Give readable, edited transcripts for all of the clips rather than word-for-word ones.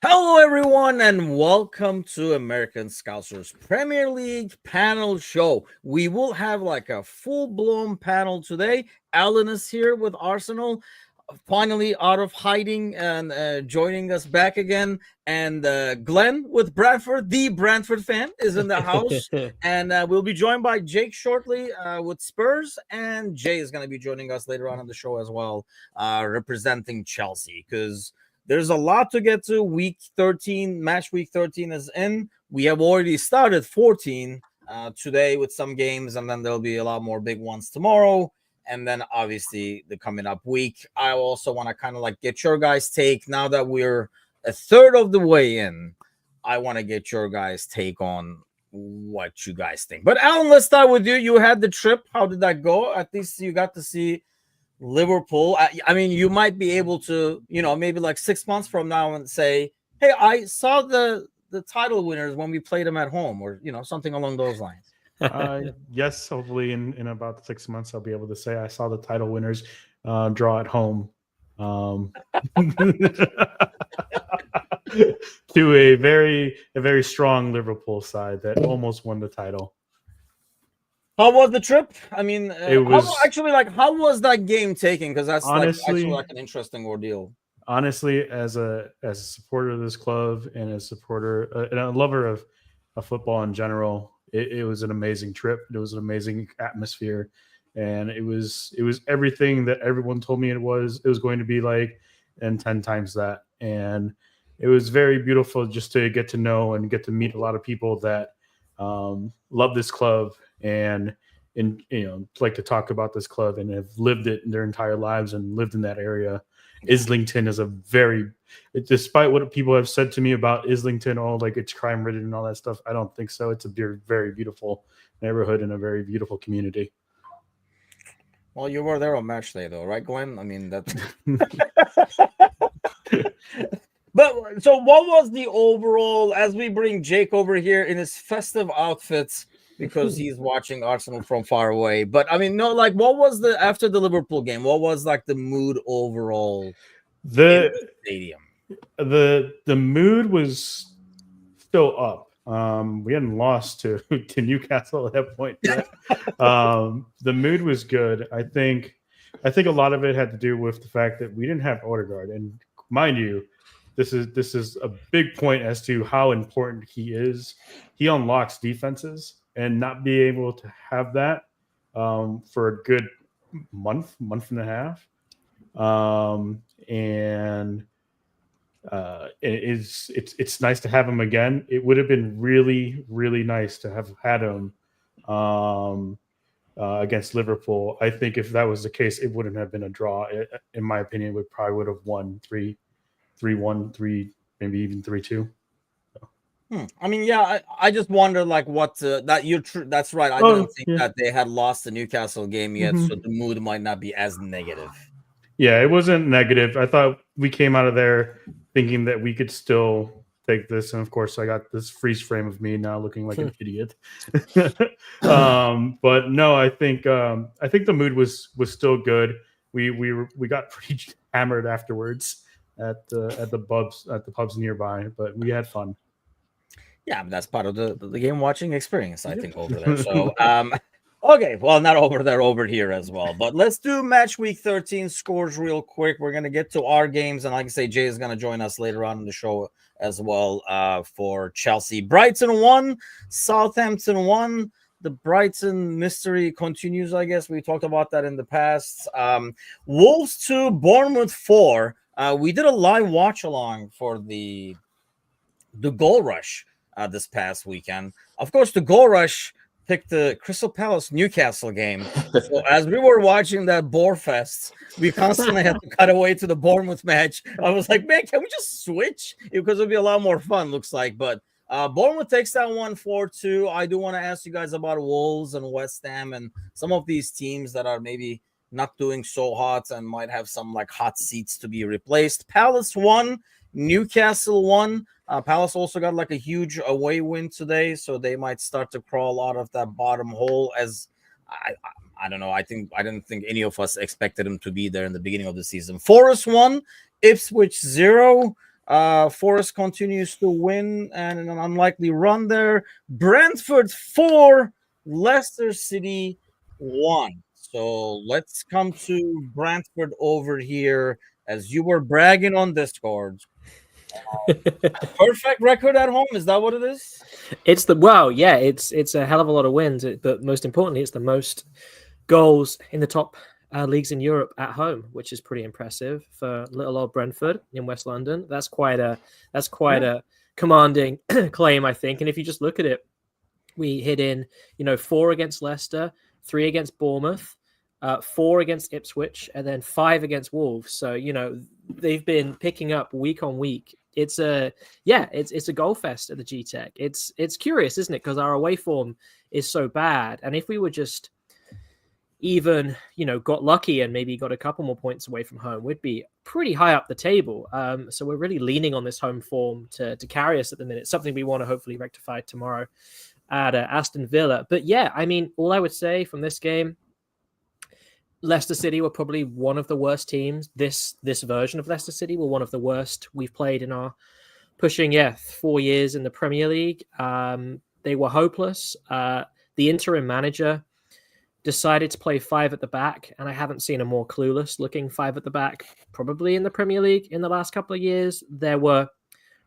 Hello, everyone, and welcome to American Scousers Premier League panel show. We will have like a full-blown panel today. Alan is here with Arsenal, finally out of hiding and joining us back again. And Glenn with Brentford, the Brentford fan, is in the house. And we'll be joined by Jake shortly with Spurs. And Jay is going to be joining us later on in the show as well, representing Chelsea, because there's a lot to get to. Week 13, match week 13 is in. We have already started 14 today with some games, and then there'll be a lot more big ones tomorrow. And then obviously the coming up week. I also want to kind of like get your guys' take now that we're a third of the way in. I want to get your guys' take on what you guys think. But Alan, let's start with you. You had the trip. How did that go? At least you got to see Liverpool. I mean, you might be able to, maybe like 6 months from now and say, hey, I saw the title winners when we played them at home, or something along those lines. Yes, hopefully in about 6 months I'll be able to say I saw the title winners draw at home to a very strong Liverpool side that almost won the title. How was the trip? I mean, It was how was that game taken? Because that's honestly like an interesting ordeal. honestly as a supporter of this club and a supporter and a lover of football in general, it was an amazing trip. It was an amazing atmosphere, and it was everything that everyone told me it was going to be like, and 10 times that. And it was very beautiful just to get to know and get to meet a lot of people that love this club and like to talk about this club and have lived it in their entire lives and lived in that area. Islington is a very, despite what people have said to me about Islington, all like it's crime ridden and all that stuff, I don't think so. It's a very beautiful neighborhood and a very beautiful community. Well, you were there on match day, though, right, Glenn? I mean, that's. But so, what was the overall? As we bring Jake over here in his festive outfits because he's watching Arsenal from far away. But I mean, no, like, what was the after the Liverpool game? What was like the mood overall in the the stadium? the mood was still up. We hadn't lost to to Newcastle at that point yet. The mood was good. I think a lot of it had to do with the fact that we didn't have Odegaard, and mind you, this is a big point as to how important he is. He unlocks defenses, and not be able to have that for a good month and a half, and it's nice to have him again. It would have been really nice to have had him um, against Liverpool. I think if that was the case, it wouldn't have been a draw. In my opinion, we probably would have won 3-1, maybe even 3-2. I mean, yeah, I just wonder like what that you're true. That's right. I didn't think Yeah. that they had lost the Newcastle game yet, Mhm. so the mood might not be as negative. Yeah, it wasn't negative. I thought we came out of there thinking that we could still take this, and of course, I got this freeze frame of me now looking like an idiot. But no, I think the mood was still good. We got pretty hammered afterwards at the pubs nearby, but we had fun. Yeah, that's part of the game watching experience, I think, over there. So, okay, well, not over there, over here as well. But let's do match week 13 scores real quick. We're gonna get to our games, and like I say, Jay is gonna join us later on in the show as well. For Chelsea, Brighton won, Southampton won. The Brighton mystery continues. I guess we talked about that in the past. Wolves 2, Bournemouth 4. We did a live watch along for the goal rush this past weekend. Of course, the goal rush picked the Crystal Palace Newcastle game. So as we were watching that Boar Fest, we constantly had to cut away to the Bournemouth match. I was like, man, can we just switch? Because it'll be a lot more fun, looks like. But Bournemouth takes that one 4-2. I do want to ask you guys about Wolves and West Ham and some of these teams that are maybe not doing so hot and might have some like hot seats to be replaced. Palace won, Newcastle won. Palace also got like a huge away win today, so they might start to crawl out of that bottom hole. As I don't know, I didn't think any of us expected them to be there in the beginning of the season. Forest won, Ipswich 0. Forest continues to win and an unlikely run there. Brentford 4, Leicester City 1. So let's come to Brentford over here as you were bragging on Discord. Perfect record at home. Is that what it is? It's a hell of a lot of wins, but most importantly, it's the most goals in the top leagues in Europe at home, which is pretty impressive for little old Brentford in West London. That's quite a commanding claim, I think. And if you just look at it, we hit in 4 against Leicester, 3 against Bournemouth, 4 against Ipswich, and then 5 against Wolves. So they've been picking up week on week. It's a goal fest at the G-Tech. It's curious, isn't it? Because our away form is so bad, and if we were just even got lucky and maybe got a couple more points away from home, we'd be pretty high up the table. So we're really leaning on this home form to carry us at the minute. Something we want to hopefully rectify tomorrow at Aston Villa. But yeah, I mean, all I would say from this game, Leicester City were probably one of the worst teams. This version of Leicester City were one of the worst we've played in our pushing 4 years in the Premier League. They were hopeless. The interim manager decided to play 5 at the back, and I haven't seen a more clueless looking 5 at the back probably in the Premier League in the last couple of years. There were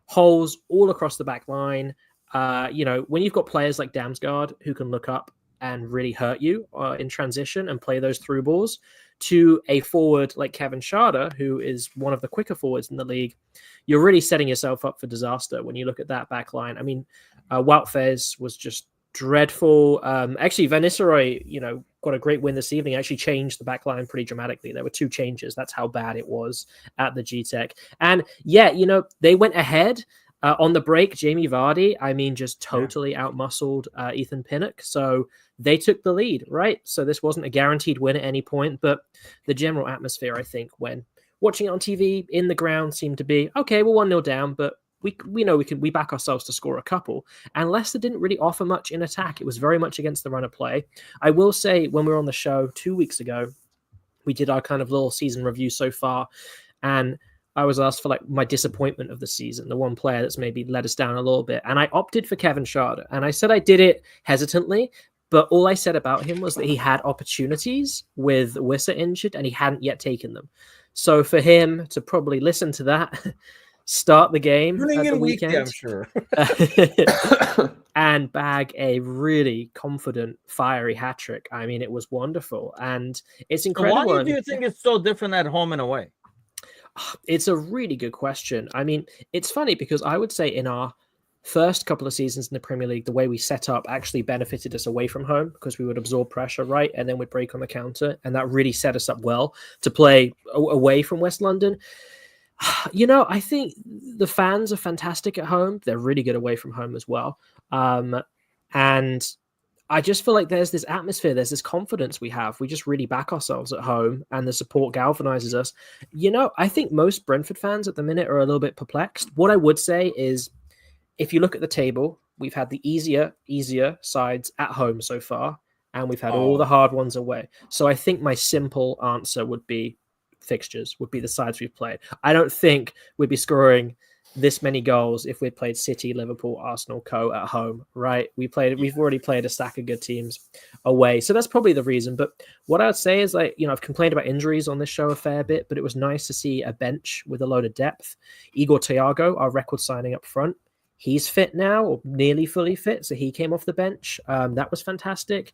holes all across the back line. When you've got players like Damsgaard who can look up and really hurt you in transition and play those through balls, to a forward like Kevin Schade, who is one of the quicker forwards in the league, you're really setting yourself up for disaster when you look at that back line. I mean, Wout Faes was just dreadful. Actually, Van Nistelrooy, got a great win this evening. Actually changed the back line pretty dramatically. There were 2 changes. That's how bad it was at the G-Tech. And they went ahead on the break. Jamie Vardy, just totally outmuscled Ethan Pinnock. So they took the lead, right? So this wasn't a guaranteed win at any point, but the general atmosphere, I think, when watching it on TV in the ground seemed to be, okay, we're 1-0 down, but we know we back ourselves to score a couple. And Leicester didn't really offer much in attack. It was very much against the run of play. I will say, when we were on the show 2 weeks ago, we did our kind of little season review so far, and I was asked for my disappointment of the season, the one player that's maybe let us down a little bit. And I opted for Kevin Schade. And I said I did it hesitantly, but all I said about him was that he had opportunities with Wissa injured and he hadn't yet taken them. So for him to probably listen to that, start the game at the weekend, I'm sure. and bag a really confident, fiery hat-trick. I mean, it was wonderful. And it's incredible. Why do you think it's so different at home and away? It's a really good question. I mean, it's funny because I would say in our first couple of seasons in the Premier League, the way we set up actually benefited us away from home because we would absorb pressure, right? And then we'd break on the counter. And that really set us up well to play away from West London. I think the fans are fantastic at home. They're really good away from home as well. And I just feel like there's this atmosphere, there's this confidence we have. We just really back ourselves at home and the support galvanizes us. I think most Brentford fans at the minute are a little bit perplexed. What I would say is, if you look at the table, we've had the easier sides at home so far, and we've had all the hard ones away. So I think my simple answer would be fixtures, would be the sides we've played. I don't think we'd be scoring this many goals if we'd played City, Liverpool, Arsenal, at home, right? We've already played a stack of good teams away. So that's probably the reason. But what I would say is, I've complained about injuries on this show a fair bit, but it was nice to see a bench with a load of depth. Igor Thiago, our record signing up front, he's fit now, or nearly fully fit. So he came off the bench. That was fantastic.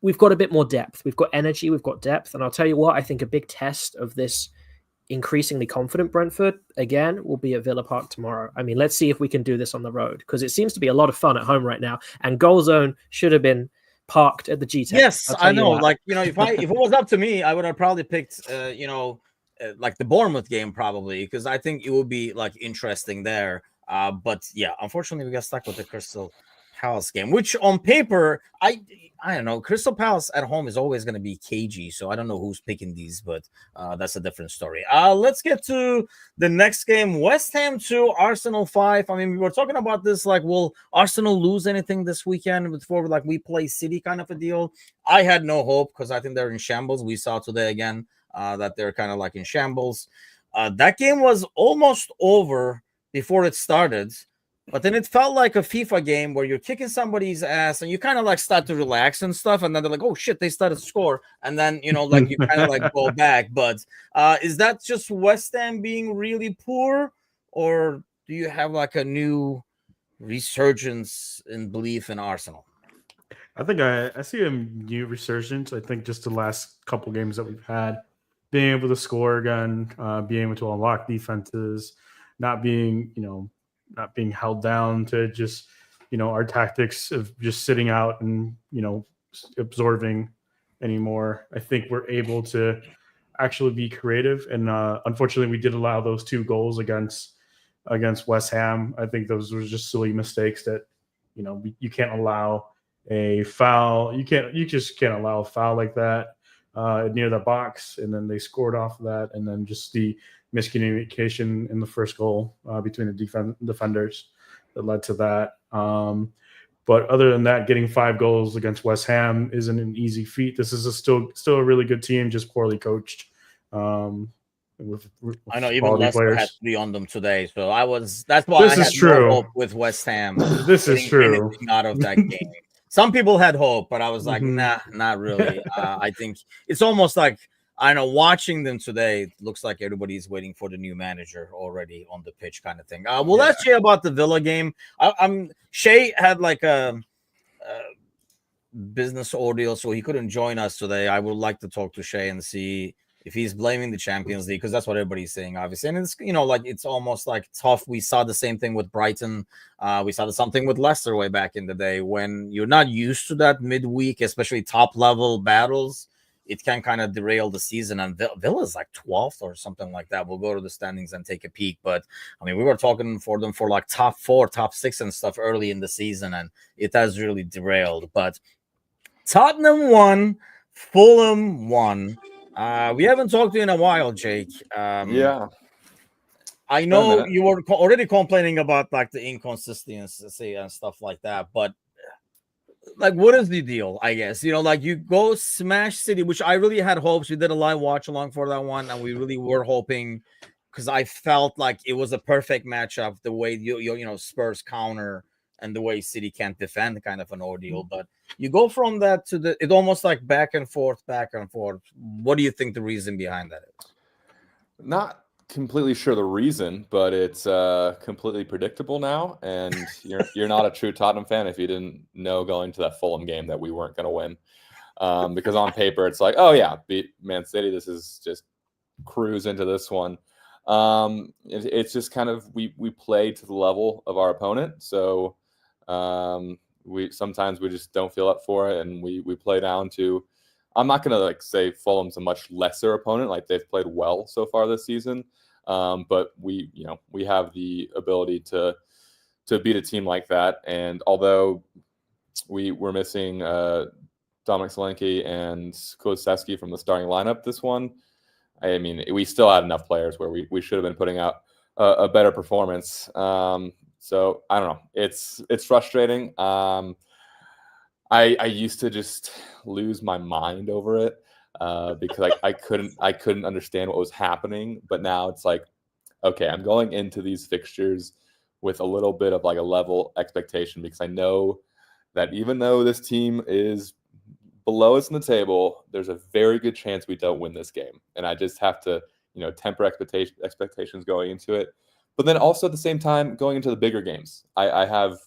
We've got a bit more depth. We've got energy. We've got depth. And I'll tell you what, I think a big test of this increasingly confident Brentford, again, will be at Villa Park tomorrow. I mean, let's see if we can do this on the road, because it seems to be a lot of fun at home right now. And Goal Zone should have been parked at the G-Tech. Yes, I know. If it was up to me, I would have probably picked, the Bournemouth game probably, because I think it would be interesting there. But yeah, unfortunately, we got stuck with the Crystal Palace game, which on paper, I don't know. Crystal Palace at home is always going to be cagey, so I don't know who's picking these, but that's a different story. Let's get to the next game. West Ham 2, Arsenal 5. I mean, we were talking about this, will Arsenal lose anything this weekend before we play City kind of a deal? I had no hope because I think they're in shambles. We saw today again that they're kind of in shambles. that game was almost over before it started. But then it felt like a FIFA game where you're kicking somebody's ass and you kind of like start to relax and stuff. And then they're like, oh shit, they started to score. And then, like you kind of like go back. But is that just West Ham being really poor? Or do you have like a new resurgence in belief in Arsenal? I think I see a new resurgence. I think just the last couple games that we've had, being able to score again, being able to unlock defenses, not being held down to just our tactics of just sitting out and absorbing anymore. I think we're able to actually be creative, and unfortunately, we did allow those 2 goals against West Ham. I think those were just silly mistakes that you can't allow a foul. You just can't allow a foul like that near the box, and then they scored off of that, and then just the miscommunication in the first goal between the defenders that led to that. But other than that, getting 5 goals against West Ham isn't an easy feat. This is still a really good team, just poorly coached. With I know even Leicester players. had to be on them today, so that's why This I is had true. no hope with West Ham. This is true. Out of that game. Some people had hope, but I was like, Mhm. nah, not really. I think it's almost like, I know, watching them today, it looks like everybody's waiting for the new manager already on the pitch kind of thing. We'll ask Shay about the Villa game. Shay had like a business ordeal, so he couldn't join us today. I would like to talk to Shay and see if he's blaming the Champions League, because that's what everybody's saying, obviously. And it's, like it's almost like tough. We saw the same thing with Brighton. We saw the something with Leicester way back in the day. When you're not used to that midweek, especially top level battles, it can kind of derail the season. And Villa's like 12th or something like that. We'll go to the standings and take a peek. But I mean, we were talking for them for like top 4, top 6 and stuff early in the season, and it has really derailed. But Tottenham won, Fulham won. We haven't talked to you in a while, Jake. Yeah. I know you were already complaining about like the inconsistency and stuff like that, but like, what is the deal? I guess, like you go smash City, which I really had hopes. We did a live watch along for that one, and we really were hoping, because I felt like it was a perfect matchup, the way Spurs counter and the way City can't defend, kind of an ordeal. But you go from that to it almost like back and forth. What do you think the reason behind that is? Not completely sure the reason, but it's completely predictable now. And you're not a true Tottenham fan if you didn't know going to that Fulham game that we weren't going to win. Because on paper, it's like, oh yeah, beat Man City. This is just cruise into this one. It's just kind of we play to the level of our opponent. So we sometimes just don't feel up for it, and we play down to. I'm not going to like say Fulham's a much lesser opponent. Like, they've played well so far this season, but we have the ability to beat a team like that. And although we're missing Dominic Solanke and Kulusevski from the starting lineup this one, I mean, we still had enough players where we should have been putting out a better performance. So I don't know. It's frustrating. I used to just lose my mind over it because I couldn't understand what was happening. But now it's like, okay, I'm going into these fixtures with a little bit of like a level expectation, because I know that even though this team is below us in the table, there's a very good chance we don't win this game. And I just have to, temper expectations going into it. But then also at the same time, going into the bigger games, I have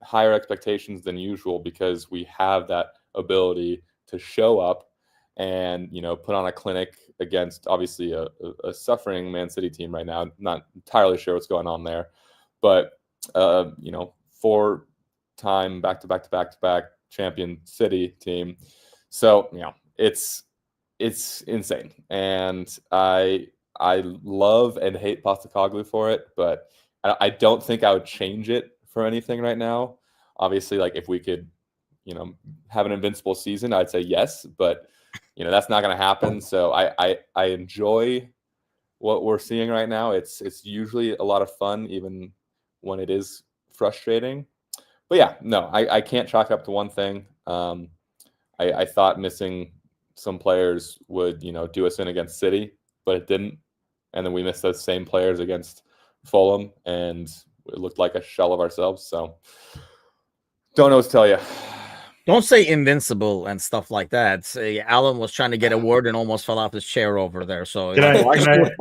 higher expectations than usual, because we have that ability to show up and put on a clinic against obviously a suffering Man City team right now. Not entirely sure what's going on there, but 4-time back-to-back champion City team. So it's insane, and I love and hate Postecoglou for it, but I don't think I would change it for anything right now. Obviously, like, if we could, have an invincible season, I'd say yes, but that's not going to happen. So I enjoy what we're seeing right now. It's usually a lot of fun, even when it is frustrating. But yeah, no, I can't chalk up to one thing. I thought missing some players would, do us in against City, but it didn't. and then we missed those same players against Fulham, and it looked like a shell of ourselves. So don't know what to tell you. Don't say invincible and stuff like that. Say Alan was trying to get a word and almost fell off his chair over there. So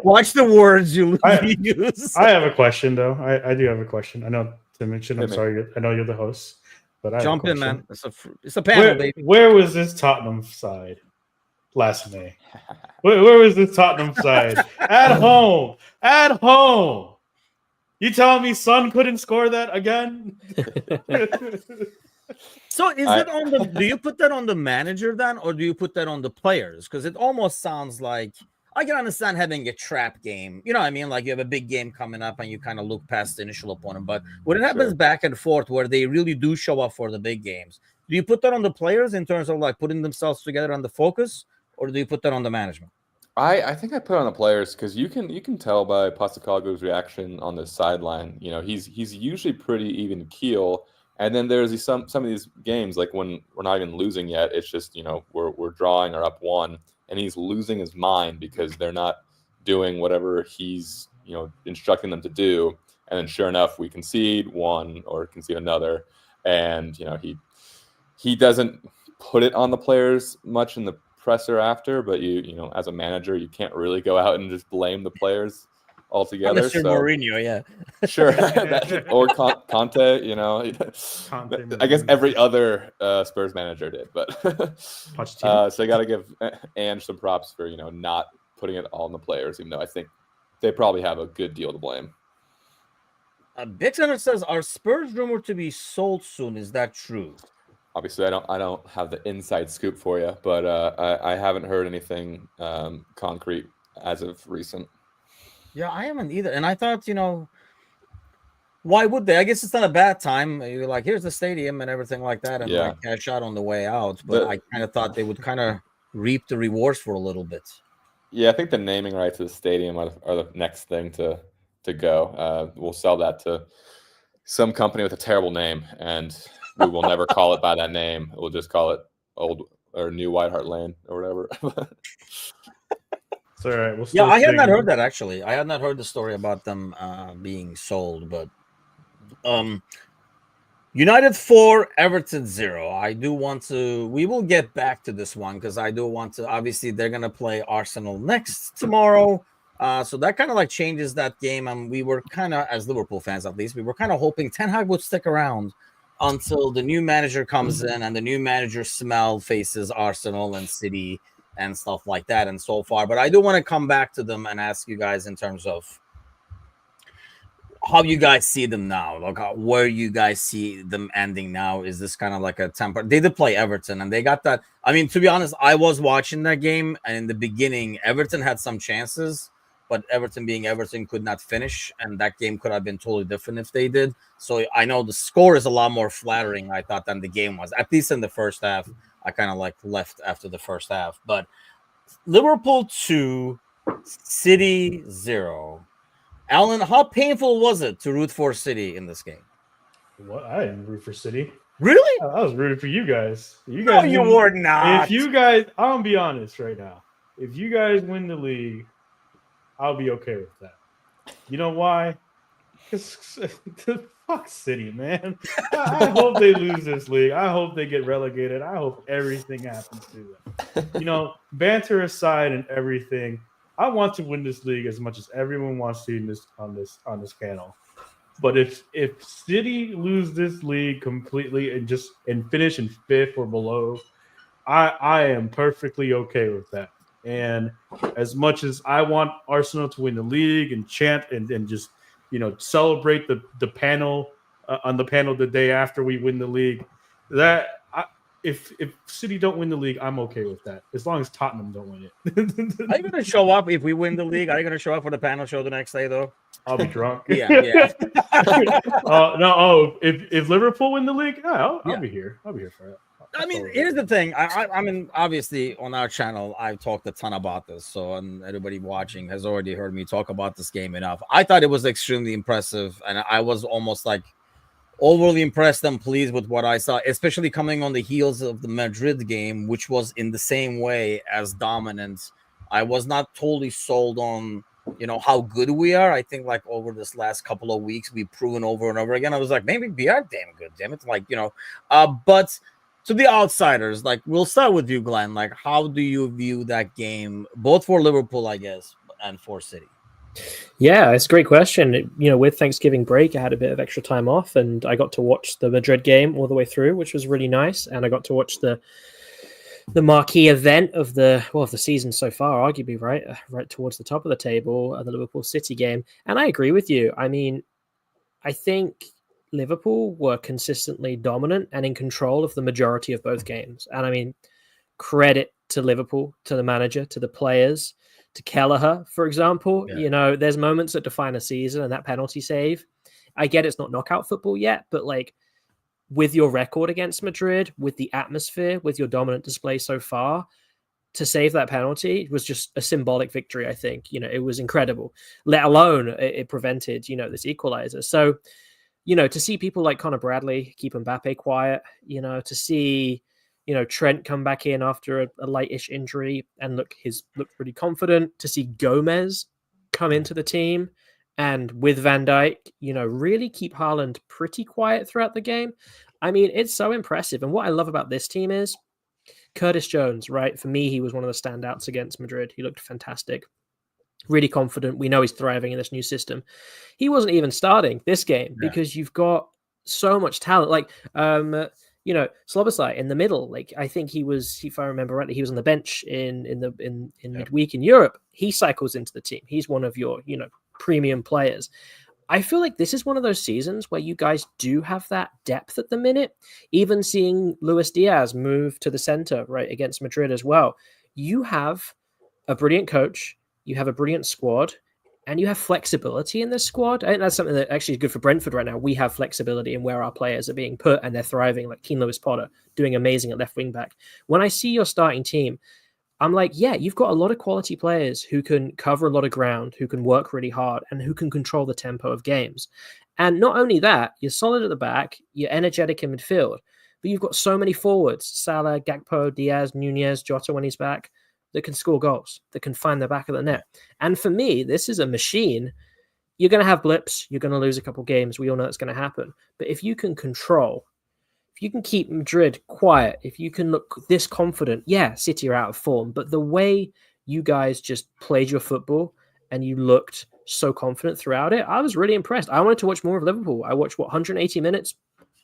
watch the words you use. I have a question, though. I do have a question. I know Tim mentioned. I'm sorry. I know you're the host, but I jump in, man. It's a panel, baby. Where was this Tottenham side last May? Where was this Tottenham side? At home. At home. You telling me Son couldn't score that again? So is it on the? Do you put that on the manager then, or do you put that on the players? Because it almost sounds like I can understand having a trap game. You know what I mean? Like you have a big game coming up and you kind of look past the initial opponent. But when it happens back and forth, where they really do show up for the big games, do you put that on the players in terms of like putting themselves together on the focus, or do you put that on the management? I think I put it on the players because you can tell by Postecoglou's reaction on the sideline. You know, he's usually pretty even keel. And then there's some of these games, like when we're not even losing yet, it's just, you know, we're drawing or up 1, and he's losing his mind because they're not doing whatever he's, you know, instructing them to do. And then sure enough, we concede 1 or concede another. And, you know, he doesn't put it on the players much in the presser after, but you know, as a manager, you can't really go out and just blame the players altogether. Mr. Mourinho, yeah. Sure. Or Conte, you know. I guess every other Spurs manager did, but so I got to give Ange some props for, you know, not putting it all on the players, even though I think they probably have a good deal to blame. Big Center says, "Are Spurs rumored to be sold soon? Is that true?" Obviously, I don't have the inside scoop for you, but I haven't heard anything concrete as of recent. Yeah, I haven't either. And I thought, you know, why would they? I guess it's not a bad time. You're like, here's the stadium and everything like that, and like cash out on the way out. But I kind of thought they would kind of reap the rewards for a little bit. Yeah, I think the naming rights of the stadium are the next thing to go. We'll sell that to some company with a terrible name, and we will never call it by that name. We'll just call it Old or New White Hart Lane or whatever. It's all right. Yeah, I had not heard that actually. I had not heard the story about them being sold, but United 4, Everton 0. I do want to. We will get back to this one because I do want to. Obviously, they're gonna play Arsenal next tomorrow, so that kind of like changes that game. And we were kind of, as Liverpool fans at least, we were kind of hoping Ten Hag would stick around until the new manager comes in and the new manager smell faces Arsenal and City and stuff like that, and so far. But I do want to come back to them and ask you guys in terms of how you guys see them now, like where you guys see them ending now. Is this kind of like a temper? They did play Everton, and they got that. I mean, to be honest, I was watching that game, and in the beginning, Everton had some chances, but Everton being Everton could not finish, and that game could have been totally different if they did. So I know the score is a lot more flattering, I thought, than the game was, at least in the first half. I kind of like left after the first half, but Liverpool 2, City 0. Alan, how painful was it to root for City in this game? What? I didn't root for City. Really? I was rooting for you guys. No, you were not. If you guys, I'm gonna be honest right now. If you guys win the league, I'll be okay with that. You know why? Because fuck City, man. I hope they lose this league. I hope they get relegated. I hope everything happens to them. You know, banter aside and everything, I want to win this league as much as everyone wants to on this panel. But if City lose this league completely and finish in 5th or below, I am perfectly okay with that. And as much as I want Arsenal to win the league and chant and just, you know, celebrate the panel on the panel the day after we win the league, if City don't win the league, I'm okay with that, as long as Tottenham don't win it. Are you going to show up if we win the league? Are you going to show up for the panel show the next day, though? I'll be drunk. Yeah. If Liverpool win the league, I'll be here. I'll be here for it. I mean, here's the thing. I mean, obviously, on our channel, I've talked a ton about this. So, and everybody watching has already heard me talk about this game enough. I thought it was extremely impressive, and I was almost like overly impressed and pleased with what I saw, especially coming on the heels of the Madrid game, which was in the same way as dominant. I was not totally sold on how good we are. I think like over this last couple of weeks, we've proven over and over again. I was like, maybe we are damn good, damn it. Like, but to the outsiders, like we'll start with you, Glenn. Like, how do you view that game, both for Liverpool, I guess, and for City? Yeah, it's a great question. With Thanksgiving break, I had a bit of extra time off, and I got to watch the Madrid game all the way through, which was really nice. And I got to watch the marquee event of the season so far, arguably right towards the top of the table, the Liverpool City game. And I agree with you. I mean, I think Liverpool were consistently dominant and in control of the majority of both games. And I mean, credit to Liverpool, to the manager, to the players, to Kelleher, for example. Yeah. There's moments that define a season, and that penalty save. I get it's not knockout football yet, but like with your record against Madrid, with the atmosphere, with your dominant display so far, to save that penalty was just a symbolic victory, I think. It was incredible, let alone it prevented, this equalizer. So, to see people like Conor Bradley keep Mbappe quiet, to see, Trent come back in after a lightish injury and look pretty confident, to see Gomez come into the team and with Van Dijk, really keep Haaland pretty quiet throughout the game. I mean, it's so impressive. And what I love about this team is Curtis Jones, right? For me, he was one of the standouts against Madrid. He looked fantastic, really confident. We know he's thriving in this new system. He wasn't even starting this game because you've got so much talent. Like, Slobosai in the middle. Like, I think he was, if I remember rightly, he was on the bench in midweek in Europe. He cycles into the team. He's one of your, premium players. I feel like this is one of those seasons where you guys do have that depth at the minute. Even seeing Luis Diaz move to the center, right, against Madrid as well. You have a brilliant coach, you have a brilliant squad, and you have flexibility in this squad. I think that's something that actually is good for Brentford right now. We have flexibility in where our players are being put, and they're thriving, like Keane Lewis-Potter doing amazing at left wing back. When I see your starting team, I'm like, yeah, you've got a lot of quality players who can cover a lot of ground, who can work really hard, and who can control the tempo of games. And not only that, you're solid at the back, you're energetic in midfield, but you've got so many forwards, Salah, Gakpo, Diaz, Nunez, Jota when he's back, that can score goals, that can find the back of the net. And for me, this is a machine. You're going to have blips. You're going to lose a couple games. We all know it's going to happen. But if you can control, if you can keep Madrid quiet, if you can look this confident, yeah, City are out of form, but the way you guys just played your football and you looked so confident throughout it, I was really impressed. I wanted to watch more of Liverpool. I watched, 180 minutes?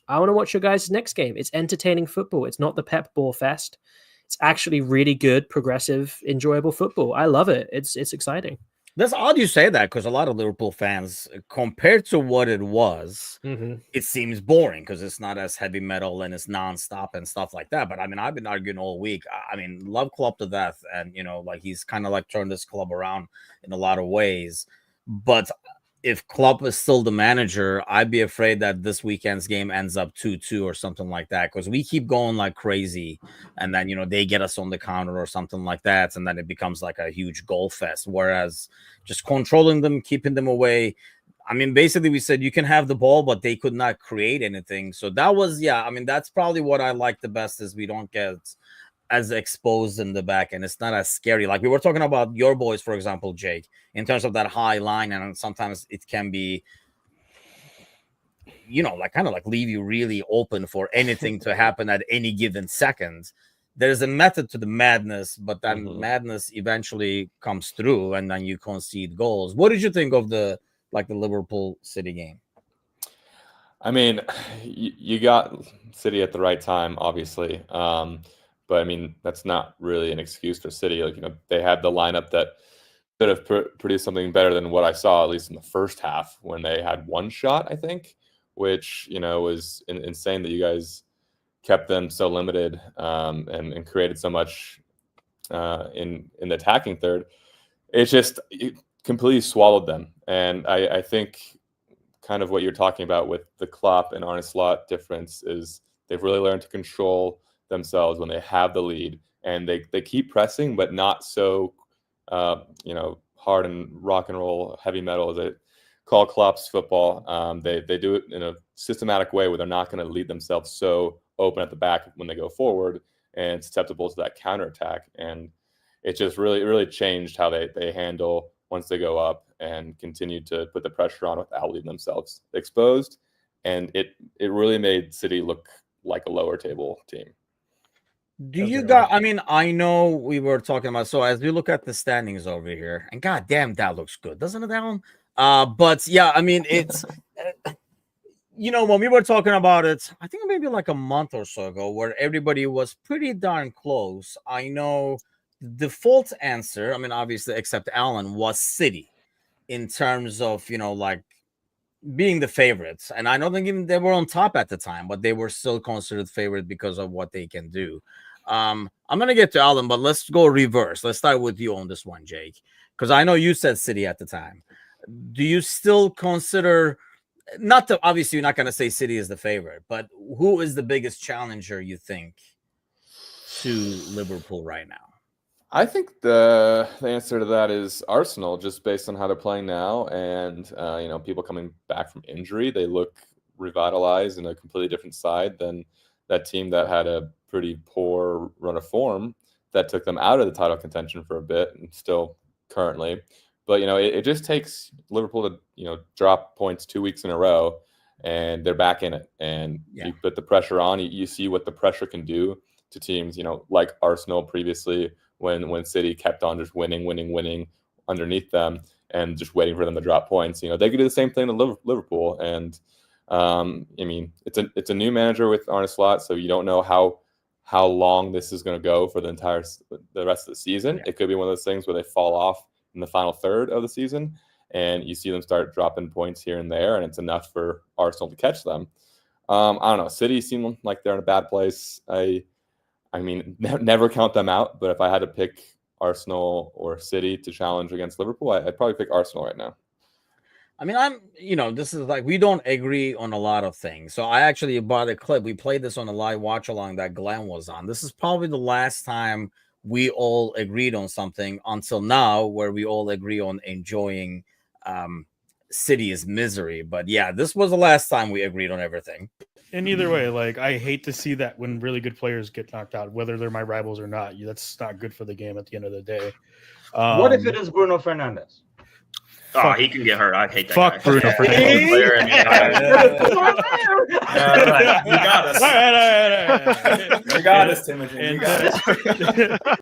I want to watch your guys' next game. It's entertaining football. It's not the Pep ball fest. It's actually really good, progressive, enjoyable football. I love it. It's exciting. That's odd you say that because a lot of Liverpool fans, compared to what it was, it seems boring because it's not as heavy metal and it's nonstop and stuff like that. But I mean, I've been arguing all week. I mean, love Klopp to death, and like he's kind of like turned this club around in a lot of ways. But if Klopp is still the manager, I'd be afraid that this weekend's game ends up 2-2 or something like that because we keep going like crazy, and then they get us on the counter or something like that, and then it becomes like a huge goal fest. Whereas just controlling them, keeping them away. I mean, basically, we said you can have the ball, but they could not create anything. So that was, I mean, that's probably what I like the best is we don't get as exposed in the back and it's not as scary. Like we were talking about your boys, for example, Jake, in terms of that high line, and sometimes it can be, like kind of like leave you really open for anything to happen at any given second. There's a method to the madness, but that madness eventually comes through and then you concede goals. What did you think of the Liverpool City game? I mean, you got City at the right time, obviously. But I mean, that's not really an excuse for City. Like, they had the lineup that could have produced something better than what I saw, at least in the first half, when they had one shot, I think, which, was insane that you guys kept them so limited and created so much in the attacking third. It completely swallowed them. And I think kind of what you're talking about with the Klopp and Arne Slot difference is they've really learned to control themselves when they have the lead, and they keep pressing, but not so hard and rock and roll heavy metal as they call Klopp's football. They do it in a systematic way where they're not going to lead themselves so open at the back when they go forward and susceptible to that counterattack. And it just really changed how they handle once they go up and continue to put the pressure on without leaving themselves exposed. And it really made City look like a lower table team. Do you got? I mean, I know we were talking about. So as we look at the standings over here, and goddamn, that looks good, doesn't it, Alan? But yeah, I mean, it's when we were talking about it, I think maybe like a month or so ago, where everybody was pretty darn close. I know the default answer, I mean, obviously, except Alan, was City in terms of like being the favorites. And I know they were on top at the time, but they were still considered favorite because of what they can do. I'm gonna get to Alan, but let's go reverse. Let's start with you on this one, Jake, because I know you said City at the time. Do you still consider, obviously you're not gonna say City is the favorite, but who is the biggest challenger you think to Liverpool right now? I think the answer to that is Arsenal, just based on how they're playing now, and people coming back from injury. They look revitalized and a completely different side than that team that had a pretty poor run of form that took them out of the title contention for a bit, and still currently. But it just takes Liverpool to drop points 2 weeks in a row, and they're back in it. And you put the pressure on. You see what the pressure can do to teams, like Arsenal previously, when City kept on just winning underneath them and just waiting for them to drop points. They could do the same thing to Liverpool. And I mean, it's a new manager with Arne Slot, so you don't know how long this is going to go for the rest of the season. It could be one of those things where they fall off in the final third of the season, and you see them start dropping points here and there, and it's enough for Arsenal to catch them. I don't know. City seem like they're in a bad place. I mean, never count them out, but if I had to pick Arsenal or City to challenge against Liverpool, I'd probably pick Arsenal right now. I mean, this is like, we don't agree on a lot of things. So I actually bought a clip. We played this on a live watch along that Glenn was on. This is probably the last time we all agreed on something until now, where we all agree on enjoying City's misery. But yeah, this was the last time we agreed on everything. And either way, like, I hate to see that when really good players get knocked out, whether they're my rivals or not. That's not good for the game at the end of the day. What if it is Bruno Fernandes? Oh, he can get hurt. I hate that Fuck guy. Bruno Fernandes. You got us. All right. You got us, Timothy. You got us.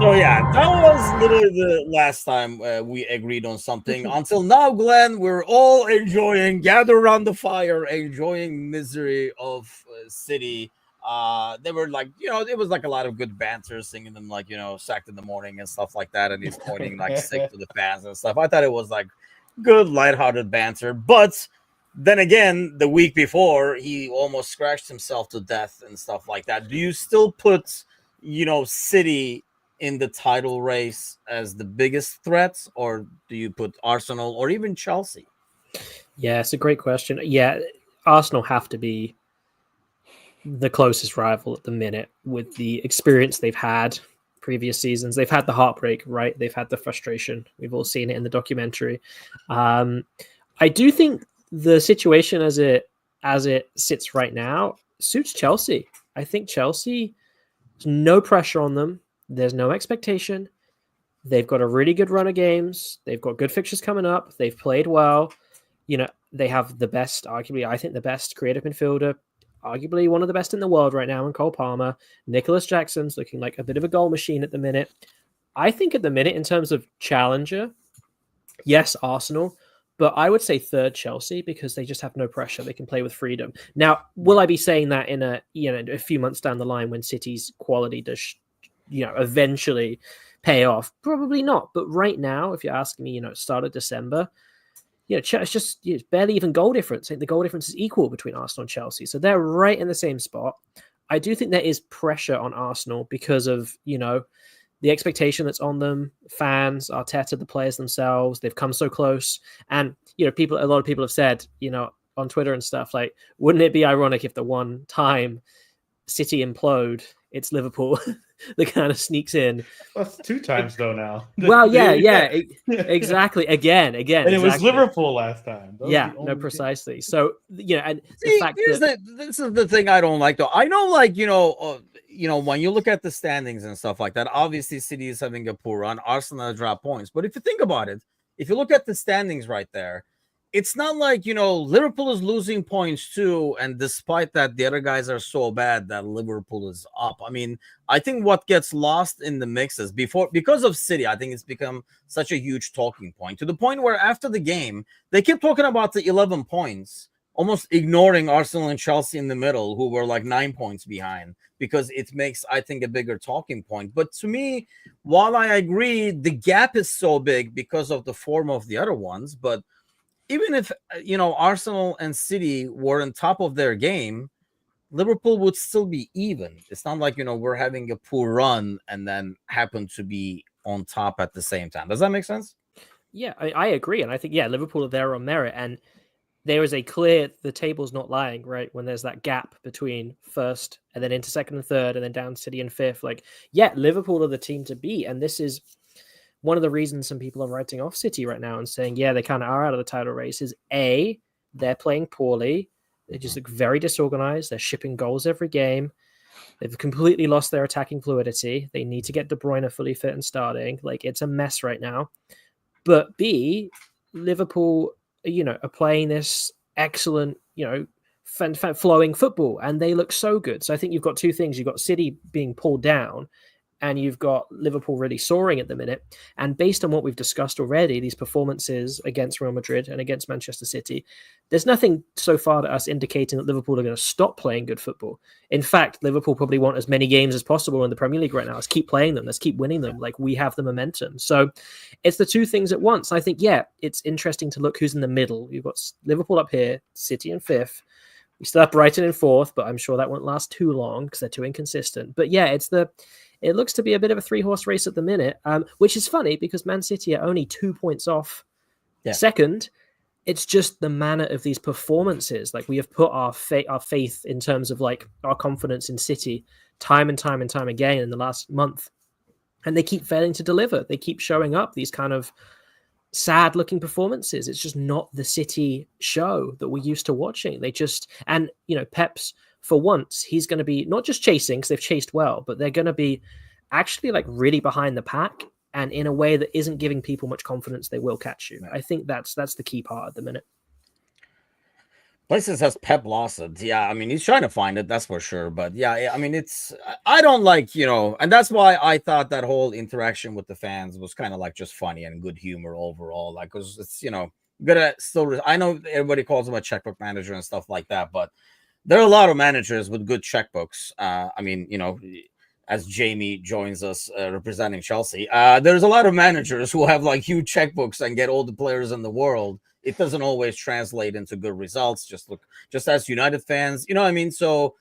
So yeah, that was literally the last time we agreed on something. Until now, Glenn, we're all gather around the fire, enjoying misery of City. They were like, it was like a lot of good banter, singing them like, sacked in the morning and stuff like that. And he's pointing like sick to the fans and stuff. I thought it was like good, lighthearted banter. But then again, the week before, he almost scratched himself to death and stuff like that. Do you still put, City in the title race as the biggest threats, or do you put Arsenal or even Chelsea? Yeah, it's a great question. Yeah, Arsenal have to be the closest rival at the minute with the experience they've had previous seasons. They've had the heartbreak, right? They've had the frustration. We've all seen it in the documentary. I do think the situation as it sits right now suits Chelsea. I think Chelsea, there's no pressure on them. There's no expectation. They've got a really good run of games. They've got good fixtures coming up. They've played well. They have arguably, I think, the best creative midfielder, arguably one of the best in the world right now in Cole Palmer. Nicholas Jackson's looking like a bit of a goal machine at the minute. I think at the minute, in terms of challenger, yes, Arsenal, but I would say third Chelsea, because they just have no pressure. They can play with freedom. Now, will I be saying that in a few months down the line when City's quality does eventually pay off? Probably not. But right now, if you're asking me, start of December, it's barely even goal difference. I think the goal difference is equal between Arsenal and Chelsea. So they're right in the same spot. I do think there is pressure on Arsenal because of, the expectation that's on them, fans, Arteta, the players themselves. They've come so close. And, a lot of people have said, on Twitter and stuff, like, wouldn't it be ironic if the one time City implode, it's Liverpool that kind of sneaks in? Well, that's 2 times though now. Well, yeah, exactly. Again, and it was Liverpool last time. Precisely. So, and See, the fact this is the thing I don't like, though. I know, like, when you look at the standings and stuff like that, obviously City is having a poor run. Arsenal has dropped points. But if you think about it, if you look at the standings right there, it's not like, Liverpool is losing points too. And despite that, the other guys are so bad that Liverpool is up. I mean, I think what gets lost in the mix is because of City, I think it's become such a huge talking point, to the point where after the game, they keep talking about the 11 points, almost ignoring Arsenal and Chelsea in the middle, who were like 9 points behind, because it makes, I think, a bigger talking point. But to me, while I agree the gap is so big because of the form of the other ones, but even if, Arsenal and City were on top of their game, Liverpool would still be even. It's not like, we're having a poor run and then happen to be on top at the same time. Does that make sense? Yeah, I agree. And I think, Liverpool are there on merit. And there is the table's not lying, right? When there's that gap between first and then into second and third and then down City and fifth. Liverpool are the team to beat. And this is one of the reasons some people are writing off City right now and saying, they kind of are out of the title race is A, they're playing poorly. They just look very disorganized. They're shipping goals every game. They've completely lost their attacking fluidity. They need to get De Bruyne fully fit and starting. It's a mess right now. But B, Liverpool, are playing this excellent, flowing football, and they look so good. So I think you've got two things. You've got City being pulled down, and you've got Liverpool really soaring at the minute. And based on what we've discussed already, these performances against Real Madrid and against Manchester City, there's nothing so far to us indicating that Liverpool are going to stop playing good football. In fact, Liverpool probably want as many games as possible in the Premier League right now. Let's keep playing them. Let's keep winning them. We have the momentum. So it's the two things at once. I think, it's interesting to look who's in the middle. You've got Liverpool up here, City in fifth. We still have Brighton in fourth, but I'm sure that won't last too long because they're too inconsistent. But it looks to be a bit of a 3-horse race at the minute, which is funny because Man City are only 2 points off second. It's just the manner of these performances. We have put our faith in terms of our confidence in City time and time and time again in the last month. And they keep failing to deliver. They keep showing up these kind of sad looking performances. It's just not the City show that we're used to watching. Pep's, for once, he's going to be not just chasing because they've chased well, but they're going to be actually really behind the pack and in a way that isn't giving people much confidence they will catch you. I think that's the key part at the minute. Places has Pep lost it. Yeah, I mean, he's trying to find it, that's for sure. But I mean, I don't like, and that's why I thought that whole interaction with the fans was kind of just funny and good humor overall. Because it's, gonna still, I know everybody calls him a checkbook manager and stuff like that, but there are a lot of managers with good checkbooks. I mean, as Jamie joins us representing Chelsea, there's a lot of managers who have huge checkbooks and get all the players in the world. It doesn't always translate into good results. Just as United fans, you know what I mean? So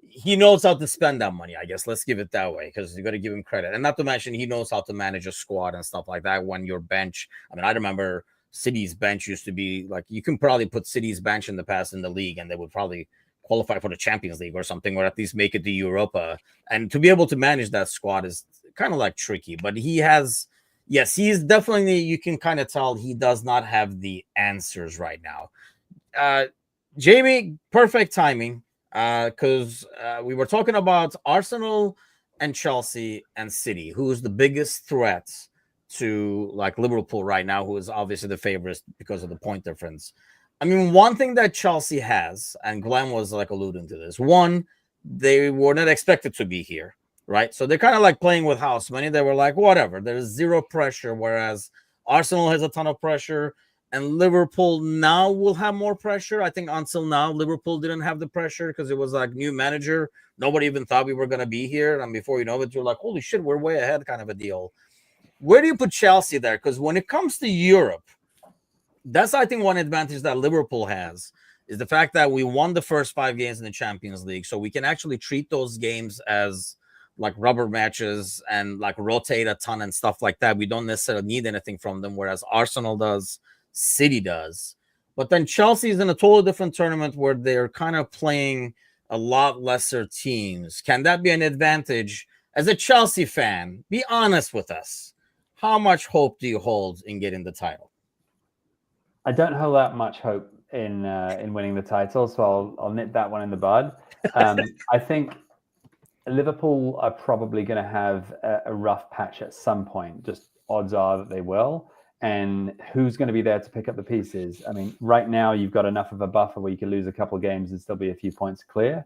he knows how to spend that money, I guess. Let's give it that way, because you got to give him credit. And not to mention, he knows how to manage a squad and stuff like that. When your bench, I mean, I remember City's bench used to be you can probably put City's bench in the past in the league and they would probably qualify for the Champions League or something, or at least make it to Europa. And to be able to manage that squad is kind of tricky. But he's definitely, you can kind of tell he does not have the answers right now. Jamie, perfect timing, because we were talking about Arsenal and Chelsea and City, who's the biggest threat to Liverpool right now, who is obviously the favorites because of the point difference. I mean, one thing that Chelsea has, and Glenn was alluding to this, one, they were not expected to be here, right? So they're kind of playing with house money. They were whatever, there's zero pressure, whereas Arsenal has a ton of pressure, and Liverpool now will have more pressure. I think until now, Liverpool didn't have the pressure because it was new manager. Nobody even thought we were going to be here. And before you know it, you're holy shit, we're way ahead kind of a deal. Where do you put Chelsea there? Because when it comes to Europe, that's, I think, one advantage that Liverpool has is the fact that we won the first 5 games in the Champions League. So we can actually treat those games as rubber matches and rotate a ton and stuff like that. We don't necessarily need anything from them, whereas Arsenal does, City does. But then Chelsea's in a totally different tournament where they're kind of playing a lot lesser teams. Can that be an advantage? As a Chelsea fan, be honest with us. How much hope do you hold in getting the title? I don't hold that much hope in winning the title, so I'll nip that one in the bud. I think Liverpool are probably going to have a rough patch at some point. Just odds are that they will. And who's going to be there to pick up the pieces? I mean, right now you've got enough of a buffer where you can lose a couple of games and still be a few points clear.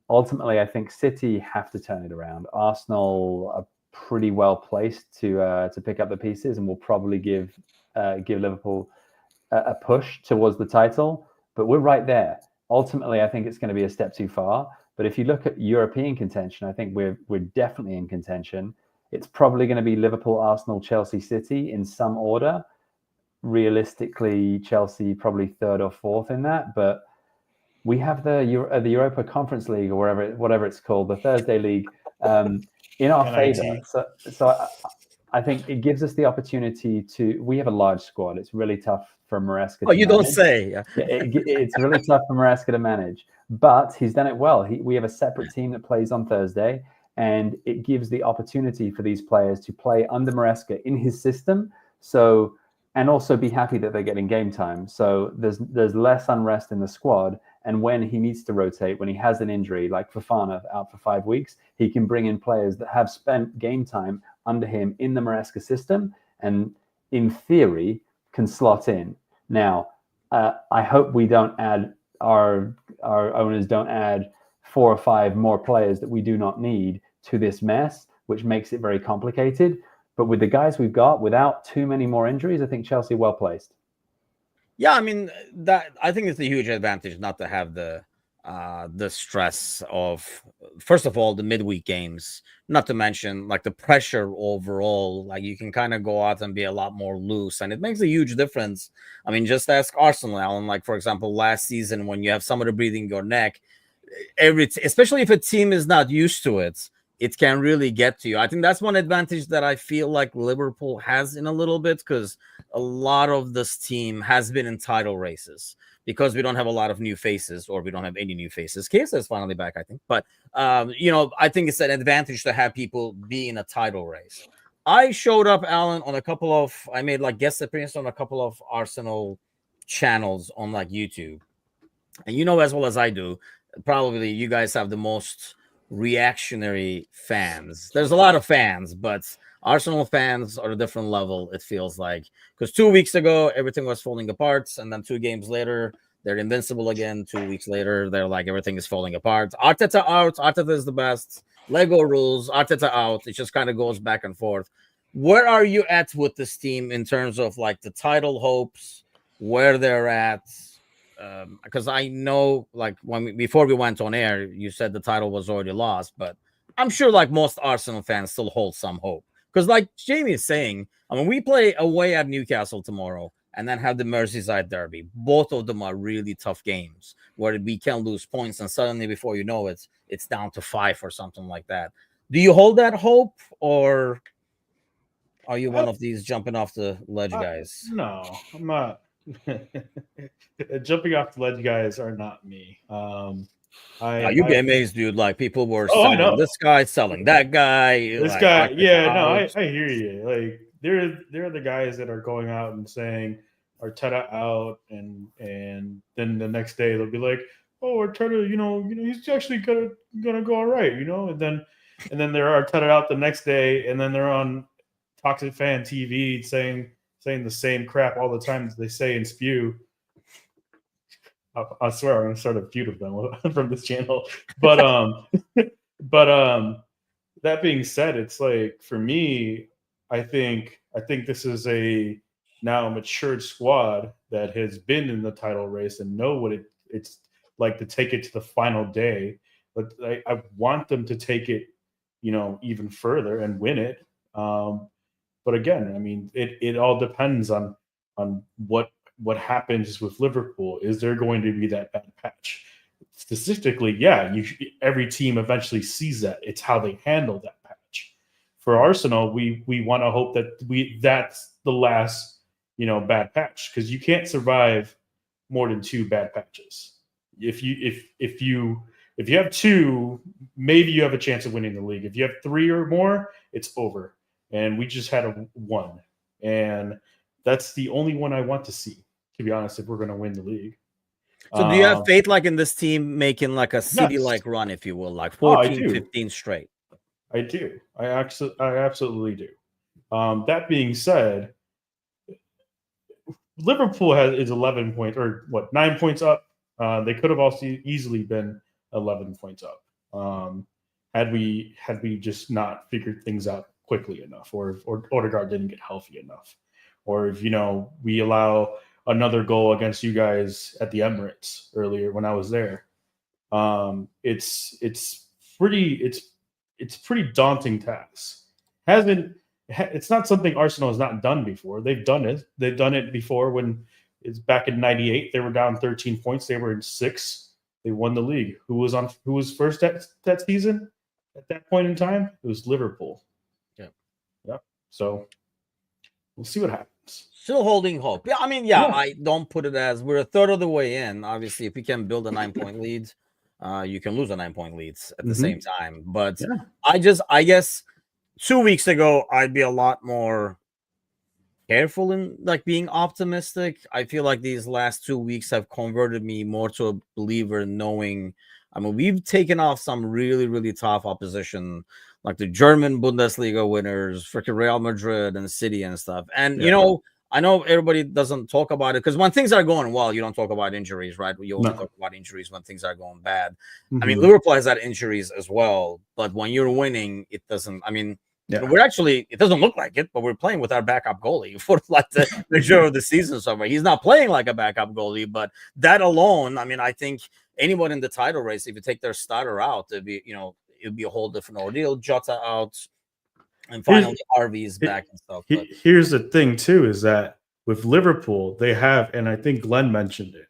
Ultimately, I think City have to turn it around. Arsenal are pretty well placed to pick up the pieces and will probably give Liverpool a push towards the title. But we're right there. Ultimately, I think it's going to be a step too far. But if you look at European contention, I think we're definitely in contention. It's probably going to be Liverpool, Arsenal, Chelsea, City in some order. Realistically, Chelsea probably third or fourth in that. But we have the Europa Conference League or whatever it's called, the Thursday League, in our favor. So I think it gives us the opportunity to. We have a large squad. It's really tough for Maresca. Oh, you don't say. Yeah. It's really tough for Maresca to manage, but he's done it well. We have a separate team that plays on Thursday, and it gives the opportunity for these players to play under Maresca in his system. So, and also be happy that they're getting game time. So there's less unrest in the squad. And when he needs to rotate, when he has an injury like Fofana out for 5 weeks, he can bring in players that have spent game time under him in the Maresca system, and in theory can slot in. Now, I hope we don't add our owners don't add 4 or 5 more players that we do not need to this mess, which makes it very complicated. But with the guys we've got, without too many more injuries, I think Chelsea well placed. Yeah, I mean I think it's a huge advantage not to have the stress of, first of all, the midweek games, not to mention like the pressure overall. Like you can kind of go out and be a lot more loose, and it makes a huge difference. I mean, just ask Arsenal, Alan. Like for example, last season when you have somebody breathing your neck, especially if a team is not used to it, it can really get to you. I think that's one advantage that I feel like Liverpool has in a little bit, because a lot of this team has been in title races because we don't have a lot of new faces, or we don't have any new faces. Kesa is finally back, I think. But, I think it's an advantage to have people be in a title race. I showed up, Alan, on I made like guest appearance on a couple of Arsenal channels on like YouTube. And as well as I do, probably you guys have the most reactionary fans. There's a lot of fans, but Arsenal fans are a different level, it feels like. Because 2 weeks ago, everything was falling apart. And then 2 games later, they're invincible again. 2 weeks later, they're like, everything is falling apart. Arteta out. Arteta is the best. Lego rules. Arteta out. It just kind of goes back and forth. Where are you at with this team in terms of like the title hopes, where they're at? Because I know, like before we went on air, you said the title was already lost, but I'm sure like most Arsenal fans still hold some hope. Because like Jamie is saying, I mean, we play away at Newcastle tomorrow and then have the Merseyside derby. Both of them are really tough games where we can lose points, and suddenly before you know it, it's down to 5 or something like that. Do you hold that hope, or are you one of these jumping off the ledge guys? No, I'm not. Jumping off the ledge guys are not me. You'd be amazed, dude. Like people were selling this guy, selling that guy. This like, guy, yeah, no, I hear you. Like they're the guys that are going out and saying Arteta out, and then the next day they'll be like, oh, Arteta, he's actually gonna go all right, and then they're Arteta out the next day, and then they're on Toxic Fan TV saying the same crap all the time as they say and spew. I swear I'm going to start a feud of them from this channel. But that being said, it's like, for me, I think this is a now matured squad that has been in the title race and know what it's like to take it to the final day. But I want them to take it, even further and win it. But again, I mean, it all depends on what happens with Liverpool. Is there going to be that bad patch? Statistically, yeah, every team eventually sees that. It's how they handle that patch. For Arsenal, we want to hope that that's the last, bad patch, because you can't survive more than 2 bad patches. If you have 2, maybe you have a chance of winning the league. If you have 3 or more, it's over. And we just had a 1, and that's the only one I want to see, to be honest, if we're going to win the league. So do you have faith like in this team making like a city-like run, if you will, like 14, 15 straight? I do. I absolutely do. That being said, Liverpool is 11 points, or 9 points up. They could have also easily been 11 points up had we just not figured things out quickly enough, or if Odegaard didn't get healthy enough, or if we allow another goal against you guys at the Emirates earlier when I was there. It's pretty daunting task. It's not something Arsenal has not done before. They've done it. They've done it before when it's back in '98. They were down 13 points. They were in 6th. They won the league. Who was first that season? At that point in time, it was Liverpool. Yeah. So we'll see what happens. Still holding hope. Yeah, I mean, I don't put it as we're a third of the way in. Obviously, if we can build a 9-point lead, you can lose a 9-point leads at the same time. But I guess 2 weeks ago, I'd be a lot more careful in like being optimistic. I feel like these last 2 weeks have converted me more to a believer, knowing, I mean, we've taken off some really, really tough opposition, like the German Bundesliga winners, freaking Real Madrid and City and stuff. And, I know everybody doesn't talk about it because when things are going well, you don't talk about injuries, right? You only talk about injuries when things are going bad. I mean, Liverpool has had injuries as well, but when you're winning, it doesn't. I mean, it doesn't look like it, but we're playing with our backup goalie for like the majority of the season so far. He's not playing like a backup goalie, but that alone, I mean, I think anyone in the title race, if you take their starter out, it'd be a whole different ordeal. Jota out. And finally, RV's back and stuff. But here's the thing, too, is that with Liverpool, they have, and I think Glenn mentioned it,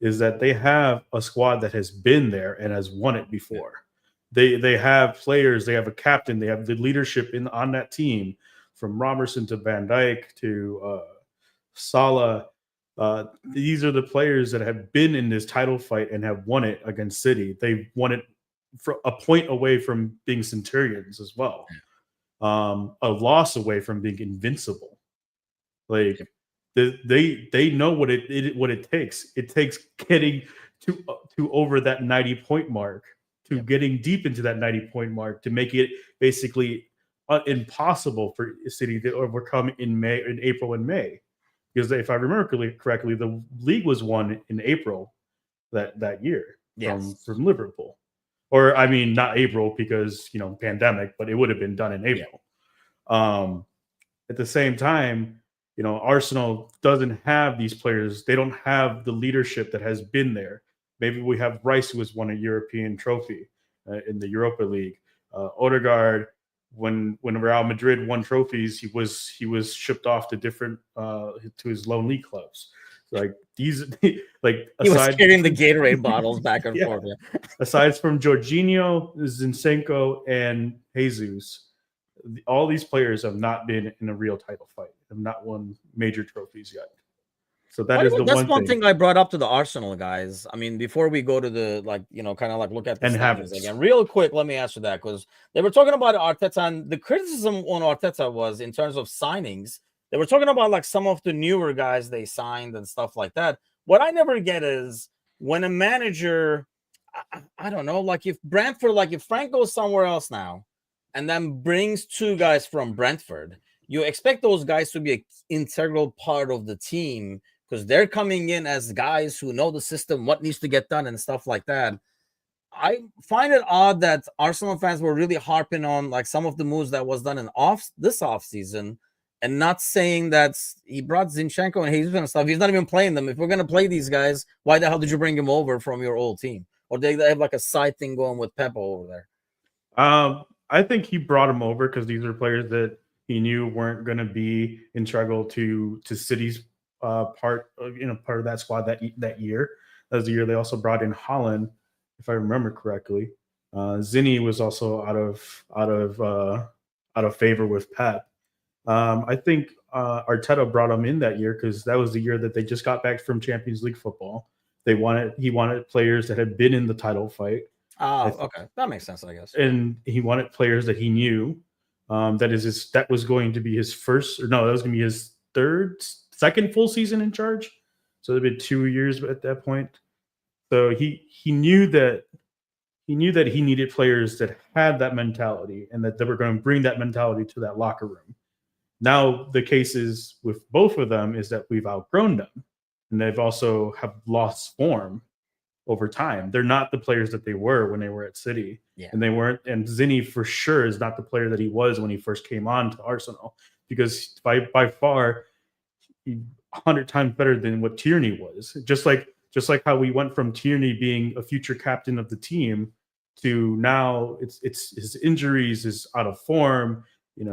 is that they have a squad that has been there and has won it before. They have players, they have a captain, they have the leadership on that team, from Robertson to Van Dijk to Salah. These are the players that have been in this title fight and have won it against City. They've won it for a point away from being Centurions as well. A loss away from being invincible. Like they know what it takes. It takes getting to over that 90-point mark, to getting deep into that 90-point mark, to make it basically impossible for City to overcome in April and May. Because if I remember correctly, the league was won in April that year from Liverpool. Or, I mean, not April because, pandemic, but it would have been done in April. At the same time, Arsenal doesn't have these players. They don't have the leadership that has been there. Maybe we have Rice, who has won a European trophy in the Europa League. Odegaard, when Real Madrid won trophies, he was shipped off to different to his lone league clubs. Like these, like he was carrying the Gatorade bottles back and forth. Yeah. Aside from Jorginho, Zinchenko, and Jesus, all these players have not been in a real title fight. Have not won major trophies yet. So that's one thing I brought up to the Arsenal guys. I mean, before we go to the kind of look at the standings again, real quick, let me ask you that, because they were talking about Arteta, and the criticism on Arteta was in terms of signings. They were talking about like some of the newer guys they signed and stuff like that. What I never get is when a manager, I don't know, like if Brentford, like if Frank goes somewhere else now and then brings 2 guys from Brentford, you expect those guys to be an integral part of the team because they're coming in as guys who know the system, what needs to get done and stuff like that. I find it odd that Arsenal fans were really harping on like some of the moves that was done in this offseason, and not saying that he brought Zinchenko and Jesus and stuff. He's not even playing them. If we're going to play these guys, why the hell did you bring him over from your old team? Or they have like a side thing going with Pepe over there? I think he brought him over because these are players that he knew weren't going to be integral to City's part of that squad that year. That was the year they also brought in Haaland, if I remember correctly. Zinni was also out of favor with Pep. I think Arteta brought him in that year because that was the year that they just got back from Champions League football. He wanted players that had been in the title fight. Oh, okay, that makes sense, I guess. And he wanted players that he knew. That was going to be his first, or no, that was going to be his second full season in charge. So it'd been 2 years at that point. So he knew that he needed players that had that mentality and that they were going to bring that mentality to that locker room. Now the case is with both of them is that we've outgrown them, and they've also have lost form over time. They're not the players that they were when they were at City, and they weren't. And Zinni for sure is not the player that he was when he first came on to Arsenal, because by far, he 100 times better than what Tierney was. Just like how we went from Tierney being a future captain of the team to now it's his injuries, is out of form.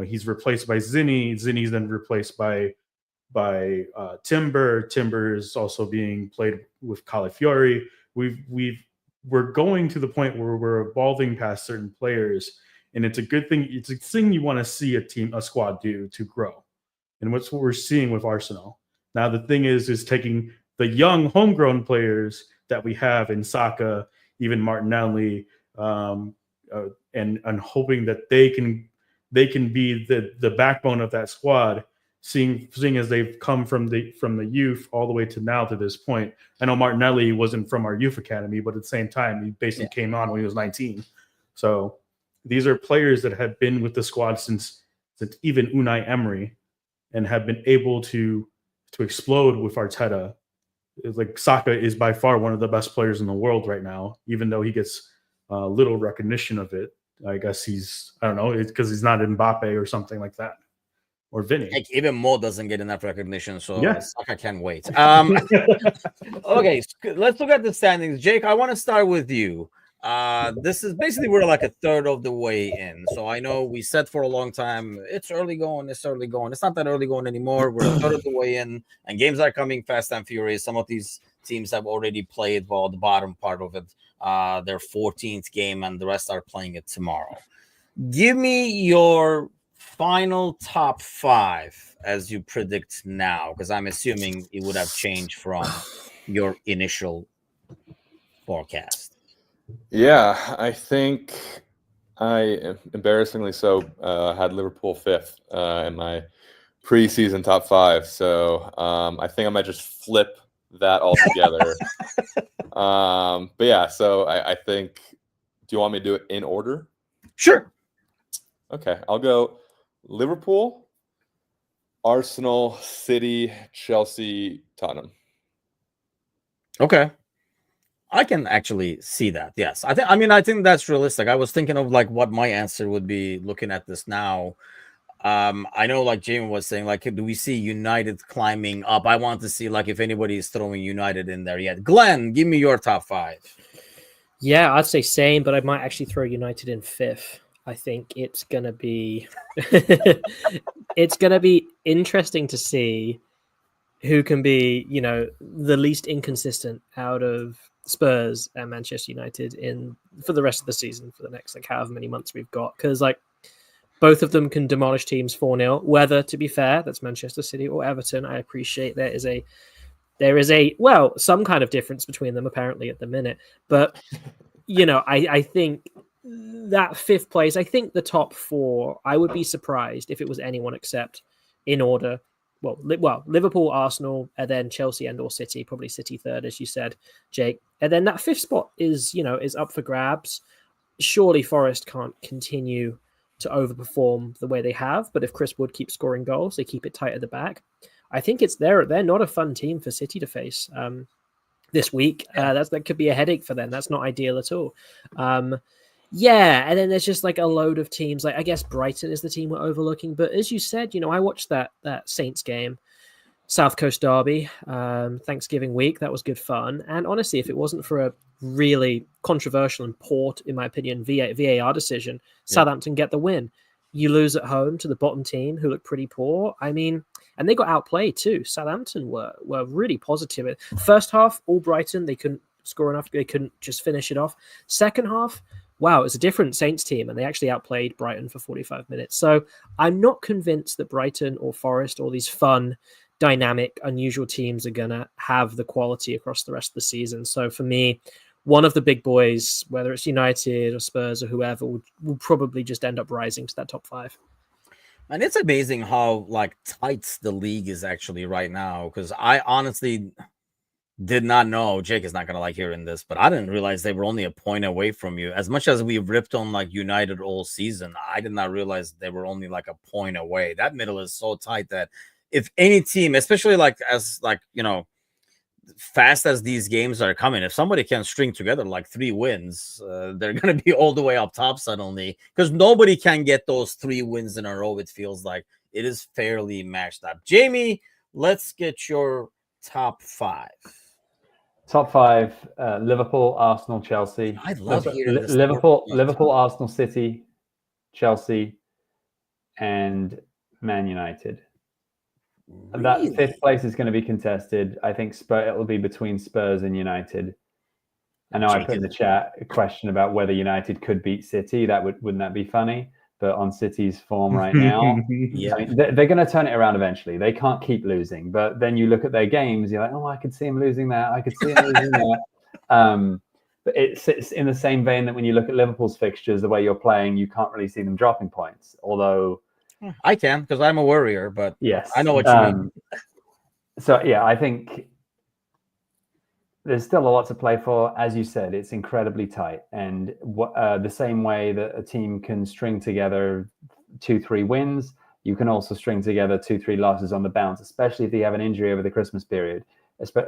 He's replaced by Zinni. Zinni's then replaced by Timber. Timber is also being played with Calafiori. We're going to the point where we're evolving past certain players, and it's a good thing. It's a thing you want to see a squad do to grow, and what's what we're seeing with Arsenal. Now the thing is taking the young homegrown players that we have in Saka, even Martinelli, and hoping that they can be the backbone of that squad. Seeing as they've come from the youth all the way to now to this point. I know Martinelli wasn't from our youth academy, but at the same time, he basically came on when he was 19. So these are players that have been with the squad since even Unai Emery, and have been able to explode with Arteta. It's like Saka is by far one of the best players in the world right now, even though he gets little recognition of it. I guess I don't know, it's because he's not Mbappe or something like that. Or Vinny. Like, even Mo doesn't get enough recognition, so Saka can't wait. Okay, let's look at the standings. Jake, I want to start with you. This is basically we're like a third of the way in. So I know we said for a long time it's early going. It's not that early going anymore. We're a third of the way in, and games are coming fast and furious. Some of these teams have already played the bottom part of it, their 14th game, and the rest are playing it tomorrow. Give me your final top 5 as you predict now, because I'm assuming it would have changed from your initial forecast. Yeah, I think I embarrassingly so had Liverpool 5th in my preseason top 5. So I think I might just flip that altogether. But yeah, so I think. Do you want me to do it in order? Sure. Okay, I'll go Liverpool, Arsenal, City, Chelsea, Tottenham. Okay. I can actually see that. Yes. I think that's realistic. I was thinking of like what my answer would be looking at this now. I know like Jamie was saying, like, do we see United climbing up? I want to see like if anybody is throwing United in there yet. Glenn, give me your top 5. Yeah, I'd say same, but I might actually throw United in 5th. I think it's gonna be interesting to see who can be, the least inconsistent out of Spurs and Manchester United for the rest of the season, for the next however many months we've got, because both of them can demolish teams 4-0. Whether, to be fair, that's Manchester City or Everton, I appreciate there is a some kind of difference between them apparently at the minute, but I think that 5th place, I think the top 4, I would be surprised if it was anyone except in order. Well, Liverpool, Arsenal, and then Chelsea and or City, probably City 3rd, as you said, Jake. And then that 5th spot is up for grabs. Surely Forest can't continue to overperform the way they have, but if Chris Wood keeps scoring goals, they keep it tight at the back. I think they're not a fun team for City to face this week. That could be a headache for them. That's not ideal at all. And then there's just a load of teams. I guess Brighton is the team we're overlooking. But as you said, I watched that Saints game, South Coast Derby, Thanksgiving week. That was good fun. And honestly, if it wasn't for a really controversial and poor, in my opinion, VAR decision, Southampton get the win. You lose at home to the bottom team who look pretty poor. I mean, and they got outplayed too. Southampton were really positive. First half, all Brighton, they couldn't score enough. They couldn't just finish it off. Second half, wow, it's a different Saints team, and they actually outplayed Brighton for 45 minutes. So I'm not convinced that Brighton or Forest or these fun, dynamic, unusual teams are going to have the quality across the rest of the season. So for me, one of the big boys, whether it's United or Spurs or whoever, will probably just end up rising to that top 5. And it's amazing how tight the league is actually right now, because I honestly did not know. Jake is not going to like hearing this, but I didn't realize they were only a point away from you. As much as we ripped on like United all season, I did not realize they were only like a point away. That middle is so tight that if any team, especially like as like, you know, fast as these games are coming, if somebody can string together like 3 wins, they're going to be all the way up top suddenly, because nobody can get those 3 wins in a row. It feels like it is fairly matched up. Jamie, let's get your top 5. Top 5: Liverpool, Arsenal, Chelsea. I love hearing this. Liverpool, Arsenal, City, Chelsea, and Man United. Really? That 5th place is going to be contested. I think it'll be between Spurs and United. I know I put in the chat a question about whether United could beat City. Wouldn't that be funny? But on City's form right now, Yeah, I mean, they're going to turn it around eventually. They can't keep losing. But then you look at their games, you're like, oh, I could see them losing that. I could see them losing that. But it's in the same vein that when you look at Liverpool's fixtures, the way you're playing, you can't really see them dropping points. Although I can, because I'm a worrier, but yes, I know what you mean. So yeah, I think there's still a lot to play for. As you said, it's incredibly tight. And the same way that a team can string together 2-3 wins, you can also string together 2-3 losses on the bounce, especially if you have an injury over the Christmas period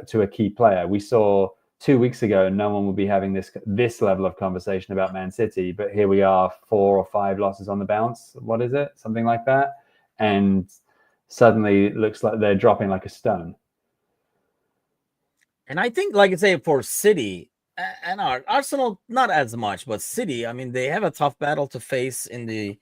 to a key player. We saw 2 weeks ago, no one would be having this level of conversation about Man City, but here we are, 4 or 5 losses on the bounce. What is it? Something like that. And suddenly it looks like they're dropping like a stone. And I think, like I say, for City and Arsenal, not as much, but City, I mean, they have a tough battle to face in the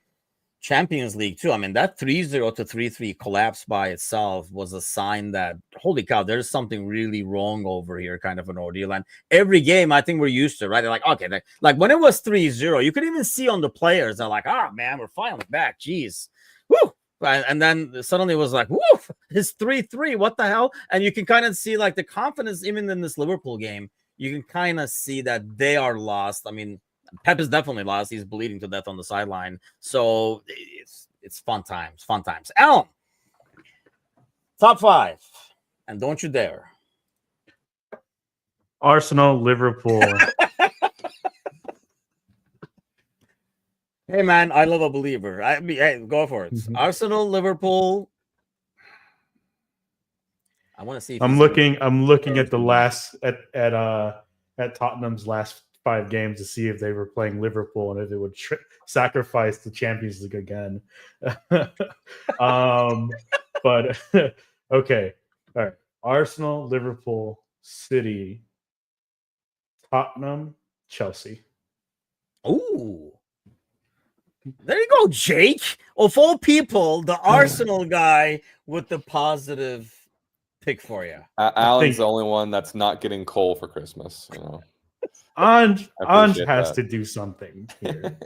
Champions League too. I mean, that 3-0 to 3-3 collapse by itself was a sign that, holy cow, there's something really wrong over here, kind of an ordeal. And every game, I think we're used to, right? They're like, okay, like when it was 3-0, you could even see on the players, they're like, oh, man, we're finally back. Jeez. Woo! And then suddenly it was like, woof, it's 3-3. What the hell? And you can kind of see like the confidence, even in this Liverpool game, you can kind of see that they are lost. I mean, Pep is definitely lost. He's bleeding to death on the sideline. So it's fun times, fun times. Alan, top 5. And don't you dare. Arsenal, Liverpool. Hey, man, I love a believer. I mean, hey, go for it. Arsenal, Liverpool. I want to see. I'm looking at the last at Tottenham's last 5 games to see if they were playing Liverpool and if it would sacrifice the Champions League again. But okay, all right. Arsenal, Liverpool, City, Tottenham, Chelsea. Ooh. There you go, Jake. Of all people, the Arsenal guy with the positive pick for you. Alan's the only one that's not getting coal for Christmas. You know, Ange appreciate has that. to do something here.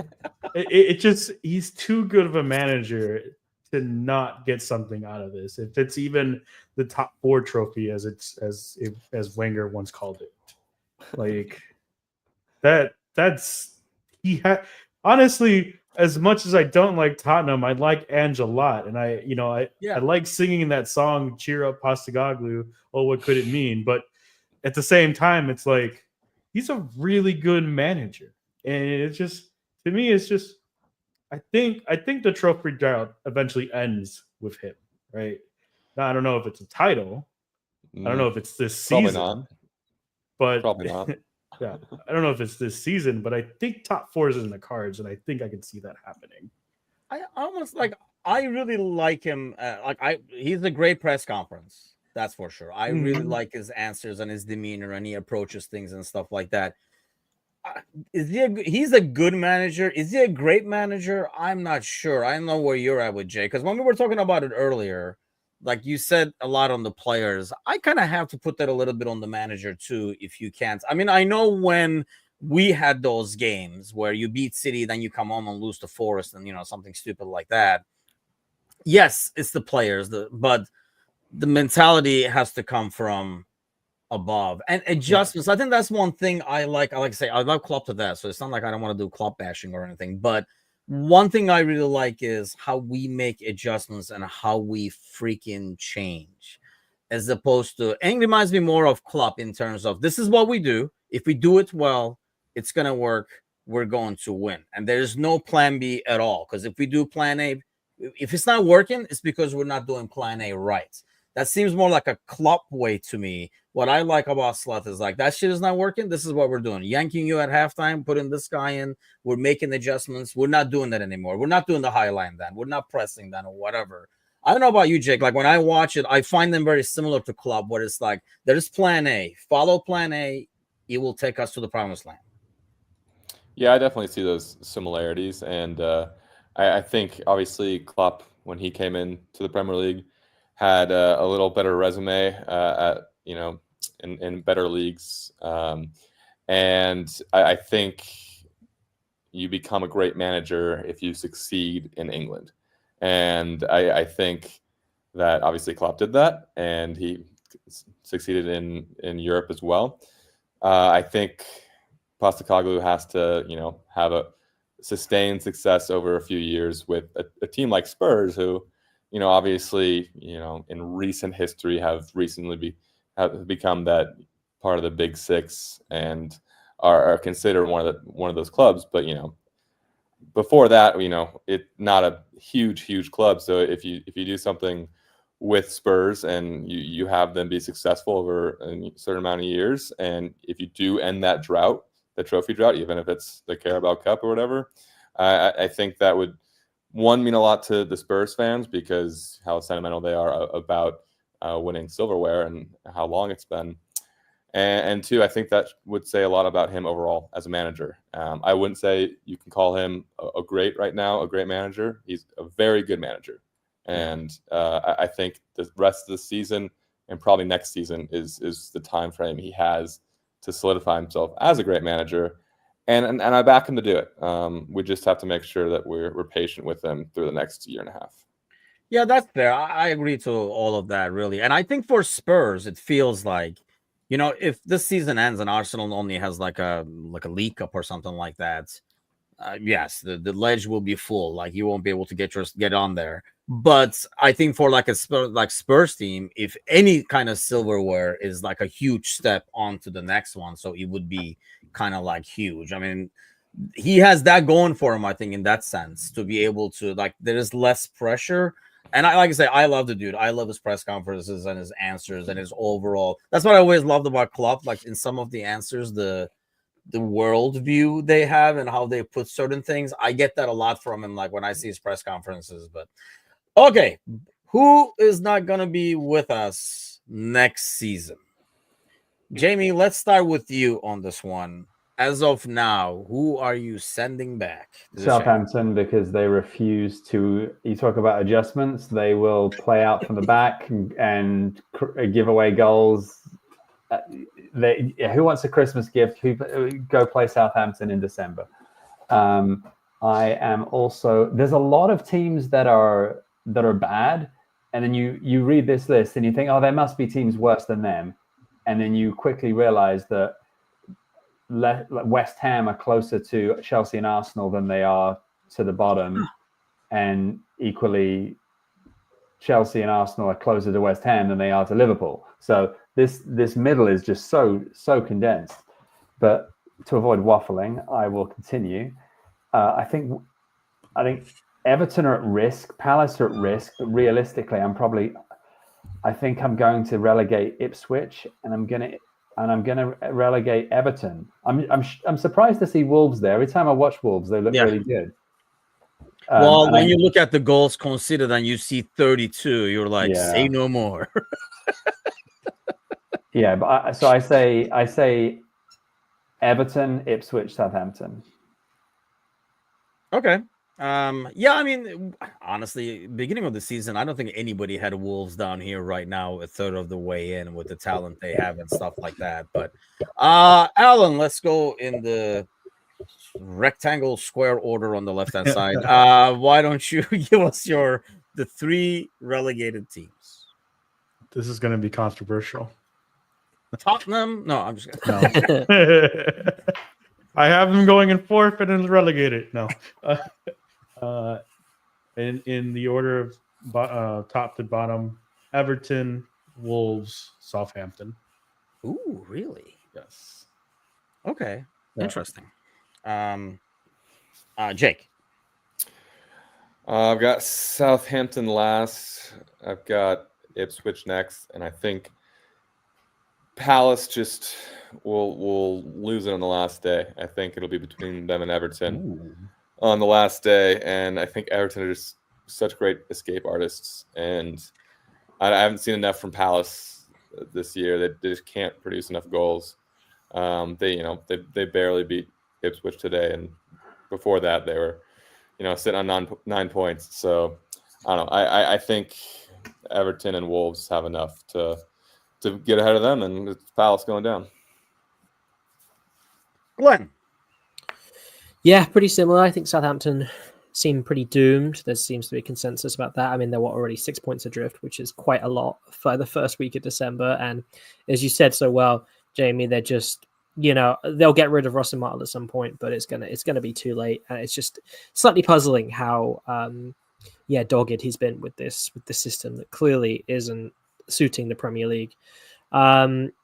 it just he's too good of a manager to not get something out of this. If it's even the top 4 trophy, as Wenger once called it, like that's he had honestly. As much as I don't like Tottenham, I like Ange a lot, and I like singing that song "Cheer Up, Postacoglu." Oh, what could it mean? But at the same time, it's like he's a really good manager, and it's just to me, it's just I think the trophy drought eventually ends with him, right? Now I don't know if it's a title, I don't know if it's this season, Probably not. but Probably not. Yeah, I don't know if it's this season, but I think top 4 is in the cards, and I think I can see that happening. I almost I really like him. He's a great press conference. That's for sure. I really like his answers and his demeanor, and he approaches things and stuff like that. He's a good manager. Is he a great manager? I'm not sure. I don't know where you're at with Jay, because when we were talking about it earlier, like you said a lot on the players, I kind of have to put that a little bit on the manager too, if you can't. I mean, I know when we had those games where you beat City, then you come home and lose to Forest and, something stupid like that. Yes, it's the players, but the mentality has to come from above and adjustments. I think that's one thing I like. I like to say, I love Klopp to that. So it's not like I don't want to do Klopp bashing or anything, but one thing I really like is how we make adjustments and how we freaking change. as opposed to, and it reminds me more of Klopp in terms of this is what we do. If we do it well, it's going to work. We're going to win. And there's no plan B at all. Because if we do plan A, if it's not working, it's because we're not doing plan A right. That seems more like a Klopp way to me. What I like about Slot is like, that shit is not working. This is what we're doing. Yanking you at halftime, putting this guy in. We're making adjustments. We're not doing that anymore. We're not doing the high line then. We're not pressing then or whatever. I don't know about you, Jake. Like when I watch it, I find them very similar to Klopp, where it's like, there's plan A. Follow plan A. It will take us to the promised land. Yeah, I definitely see those similarities. And I think, obviously, Klopp, when he came into the Premier League, had a little better resume in better leagues. And I think you become a great manager if you succeed in England. And I think that obviously Klopp did that, and he succeeded in Europe as well. I think Postecoglou has to, have a sustained success over a few years with a team like Spurs, who, obviously, in recent history have become that part of the Big Six and are considered one of those clubs. But before that, it's not a huge club. So if you do something with Spurs and you have them be successful over a certain amount of years, and if you do end that drought, the trophy drought, even if it's the Carabao Cup or whatever, I think that would, one, mean a lot to the Spurs fans because how sentimental they are about winning silverware and how long it's been. And two, I think that would say a lot about him overall as a manager. I wouldn't say you can call him a great manager. He's a very good manager. And I think the rest of the season and probably next season is the time frame he has to solidify himself as a great manager. And I back him to do it. We just have to make sure that we're patient with him through the next year and a half. Yeah, that's fair. I agree to all of that, really. And I think for Spurs, it feels like, if this season ends and Arsenal only has like a League Cup or something like that, yes, the ledge will be full. Like you won't be able to get on there. But I think for like a Spurs team, if any kind of silverware is like a huge step onto the next one, so it would be kind of like huge. I mean, he has that going for him, I think, in that sense, to be able to, like, there is less pressure. And like I say, I love the dude. I love his press conferences and his answers and his overall. That's what I always loved about Klopp. Like in some of the answers, the world view they have and how they put certain things, I get that a lot from him. Like when I see his press conferences. But okay, who is not going to be with us next season? Jamie, let's start with you on this one. As of now, who are you sending back? Southampton, because they refuse to. You talk about adjustments; they will play out from the back and give away goals. Who wants a Christmas gift? Go play Southampton in December. I am also. There's a lot of teams that are bad, and then you read this list and you think, oh, there must be teams worse than them, and then you quickly realize that West Ham are closer to Chelsea and Arsenal than they are to the bottom, and equally Chelsea and Arsenal are closer to West Ham than they are to Liverpool. So this middle is just so condensed. But to avoid waffling, I will continue. I think Everton are at risk, Palace are at risk, but realistically, I think I'm going to relegate Ipswich, and I'm going to relegate Everton. I'm surprised to see Wolves there. Every time I watch Wolves, they look really good. Well, when you look at the goals considered and you see 32, you're like, say no more. Yeah, but I say Everton, Ipswich, Southampton. Okay. Yeah, I mean, honestly, beginning of the season, I don't think anybody had Wolves down here right now, a third of the way in with the talent they have and stuff like that. But Alan, let's go in the rectangle square order on the left-hand side. Why don't you give us the three relegated teams? This is going to be controversial. Tottenham? No, I'm just no. I have them going in fourth and relegated. No. In the order of top to bottom: Everton, Wolves, Southampton. Ooh, really? Yes. Okay, Yeah. interesting. Jake. I've got Southampton last. I've got Ipswich next, and I think Palace just will lose it on the last day. I think it'll be between them and Everton on the last day, and I think Everton are just such great escape artists, and I haven't seen enough from Palace this year. They just can't produce enough goals. They barely beat Ipswich today, and before that they were sitting on 9 points. So I don't know. I think Everton and Wolves have enough to get ahead of them, and it's Palace going down. Glenn. Yeah, pretty similar. I think Southampton seem pretty doomed. There seems to be a consensus about that. I mean, they're already 6 points adrift, which is quite a lot for the first week of December. And as you said so well, Jamie, they're just, they'll get rid of Ross and Martel at some point, but it's gonna be too late. And it's just slightly puzzling how dogged he's been with the system that clearly isn't suiting the Premier League.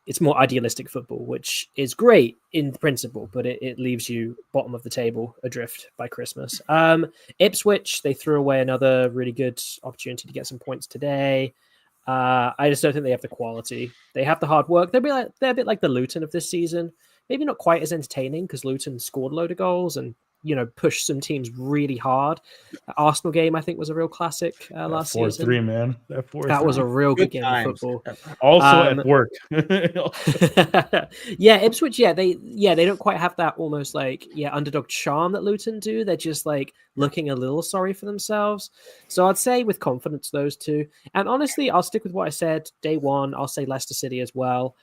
It's more idealistic football, which is great in principle, but it leaves you bottom of the table adrift by Christmas. Ipswich, they threw away another really good opportunity to get some points today. I just don't think they have the quality. They have the hard work. They're a bit like the Luton of this season. Maybe not quite as entertaining because Luton scored a load of goals and pushed some teams really hard. The Arsenal game, I think, was a real classic last 4-3, season. man. That 4-3. That was a real good game times. of football. Also at work. Yeah, Ipswich. Yeah, they don't quite have that almost like underdog charm that Luton do. They're just like looking a little sorry for themselves. So I'd say with confidence those two. And honestly, I'll stick with what I said day one. I'll say Leicester City as well.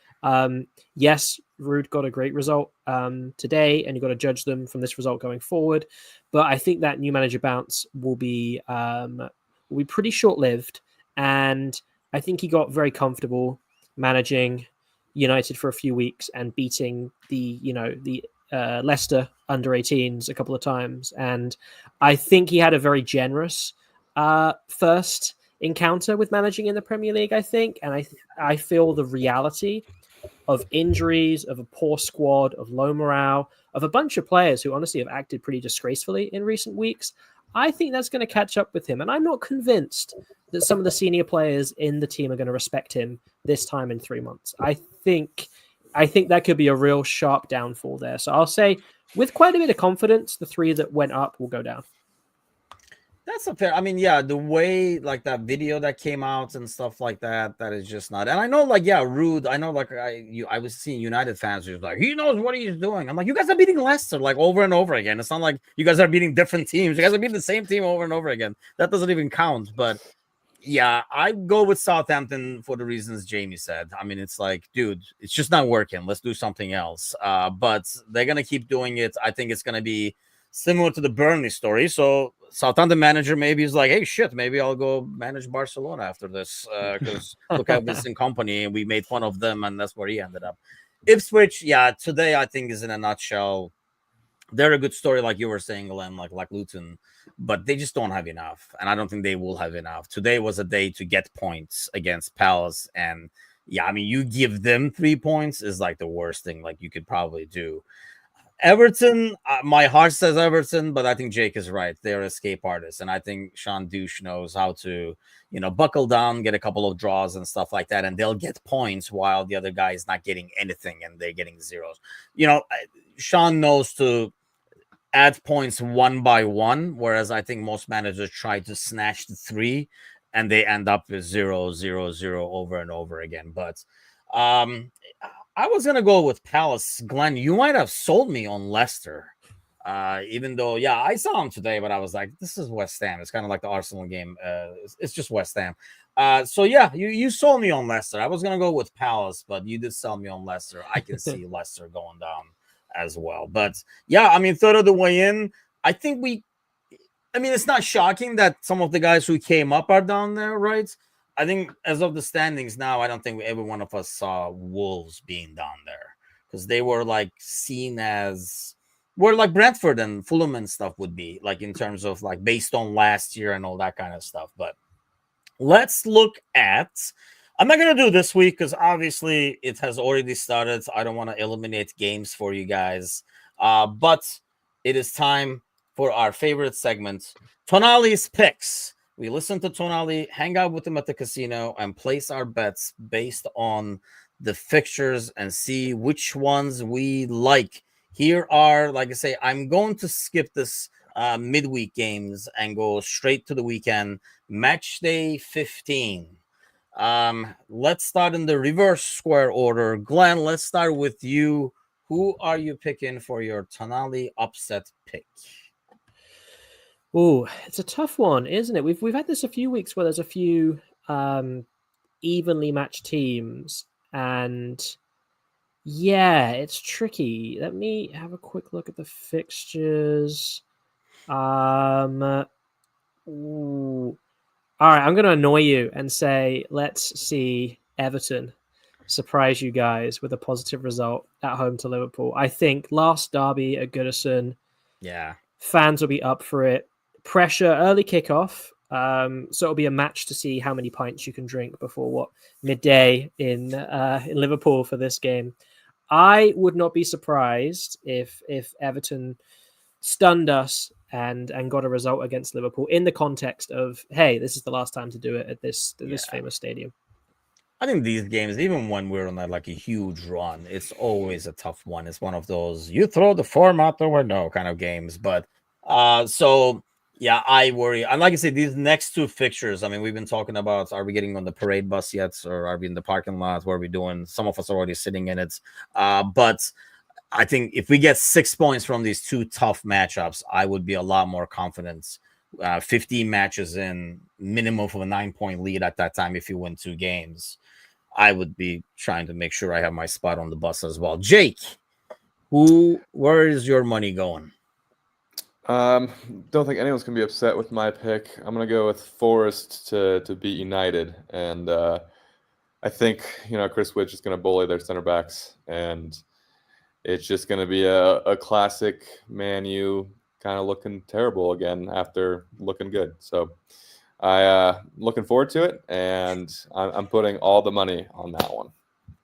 Yes, Ruud got a great result today, and you've got to judge them from this result going forward. But I think that new manager bounce will be pretty short-lived, and I think he got very comfortable managing United for a few weeks and beating the Leicester under 18s a couple of times. And I think he had a very generous first encounter with managing in the Premier League, I think. And I feel the reality of injuries, of a poor squad, of low morale, of a bunch of players who honestly have acted pretty disgracefully in recent weeks. I think that's going to catch up with him. And I'm not convinced that some of the senior players in the team are going to respect him this time in 3 months. I think that could be a real sharp downfall there. So I'll say with quite a bit of confidence, the three that went up will go down. That's a fair. I mean, yeah, the way like that video that came out and stuff like that, that is just not. And I know, like, yeah, Ruud. I know, like, I was seeing United fans who's like, he knows what he's doing. I'm like, you guys are beating Leicester like over and over again. It's not like you guys are beating different teams. You guys are beating the same team over and over again. That doesn't even count. But yeah, I go with Southampton for the reasons Jamie said. I mean, it's like, dude, it's just not working. Let's do something else. But they're gonna keep doing it. I think it's gonna be similar to the Burnley story. So Southampton manager maybe is like, hey, shit, maybe I'll go manage Barcelona after this because look at Vincent Company and we made fun of them and that's where he ended up. Ipswich, yeah, today I think is in a nutshell. They're a good story, like you were saying, Glenn, like Luton, but they just don't have enough, and I don't think they will have enough. Today was a day to get points against Palace, and yeah, I mean, you give them 3 points is like the worst thing like you could probably do. Everton, my heart says Everton, but I think Jake is right. They're escape artists, and I think Sean Douche knows how to, buckle down, get a couple of draws and stuff like that, and they'll get points while the other guy is not getting anything and they're getting zeros. Sean knows to add points one by one, whereas I think most managers try to snatch the 3, and they end up with 0, 0, 0 over and over again. But I was going to go with Palace. Glenn, you might have sold me on Leicester, even though, yeah, I saw him today, but I was like, this is West Ham. It's kind of like the Arsenal game. It's just West Ham. So, yeah, you sold me on Leicester. I was going to go with Palace, but you did sell me on Leicester. I can see Leicester going down as well. But, yeah, I mean, third of the way in, I think it's not shocking that some of the guys who came up are down there, right? I think as of the standings now, I don't think every one of us saw Wolves being down there because they were like seen as where like Brentford and Fulham and stuff would be like in terms of like based on last year and all that kind of stuff. But let's look at I'm not going to do this week because obviously it has already started. I don't want to eliminate games for you guys. But it is time for our favorite segment, Tonali's Picks. We listen to Tonali, hang out with him at the casino, and place our bets based on the fixtures and see which ones we like. Here are, like I say, I'm going to skip this midweek games and go straight to the weekend. Match day 15. Let's start in the reverse square order. Glenn, let's start with you. Who are you picking for your Tonali upset pick? Oh, it's a tough one, isn't it? We've had this a few weeks where there's a few evenly matched teams, and yeah, it's tricky. Let me have a quick look at the fixtures. Ooh. All right, I'm going to annoy you and say, let's see Everton surprise you guys with a positive result at home to Liverpool. I think last derby at Goodison, yeah, fans will be up for it. Pressure, early kickoff. So it'll be a match to see how many pints you can drink before midday in Liverpool for this game. I would not be surprised if Everton stunned us and got a result against Liverpool in the context of, hey, this is the last time to do it at this famous stadium. I think these games, even when we're on a huge run, it's always a tough one. It's one of those you throw the form out the window kind of games. But so yeah, I worry. And like I said, these next two fixtures, I mean, we've been talking about, are we getting on the parade bus yet, or are we in the parking lot? What are we doing? Some of us are already sitting in it. But I think if we get 6 points from these two tough matchups, I would be a lot more confident. 15 matches in, minimum of a 9-point lead at that time if you win 2 games. I would be trying to make sure I have my spot on the bus as well. Jake, where is your money going? Don't think anyone's gonna be upset with my pick. I'm gonna go with Forest to beat United, and I think Chris Witch is gonna bully their center backs, and it's just gonna be a classic Man U kind of looking terrible again after looking good. So I looking forward to it, and I'm putting all the money on that one.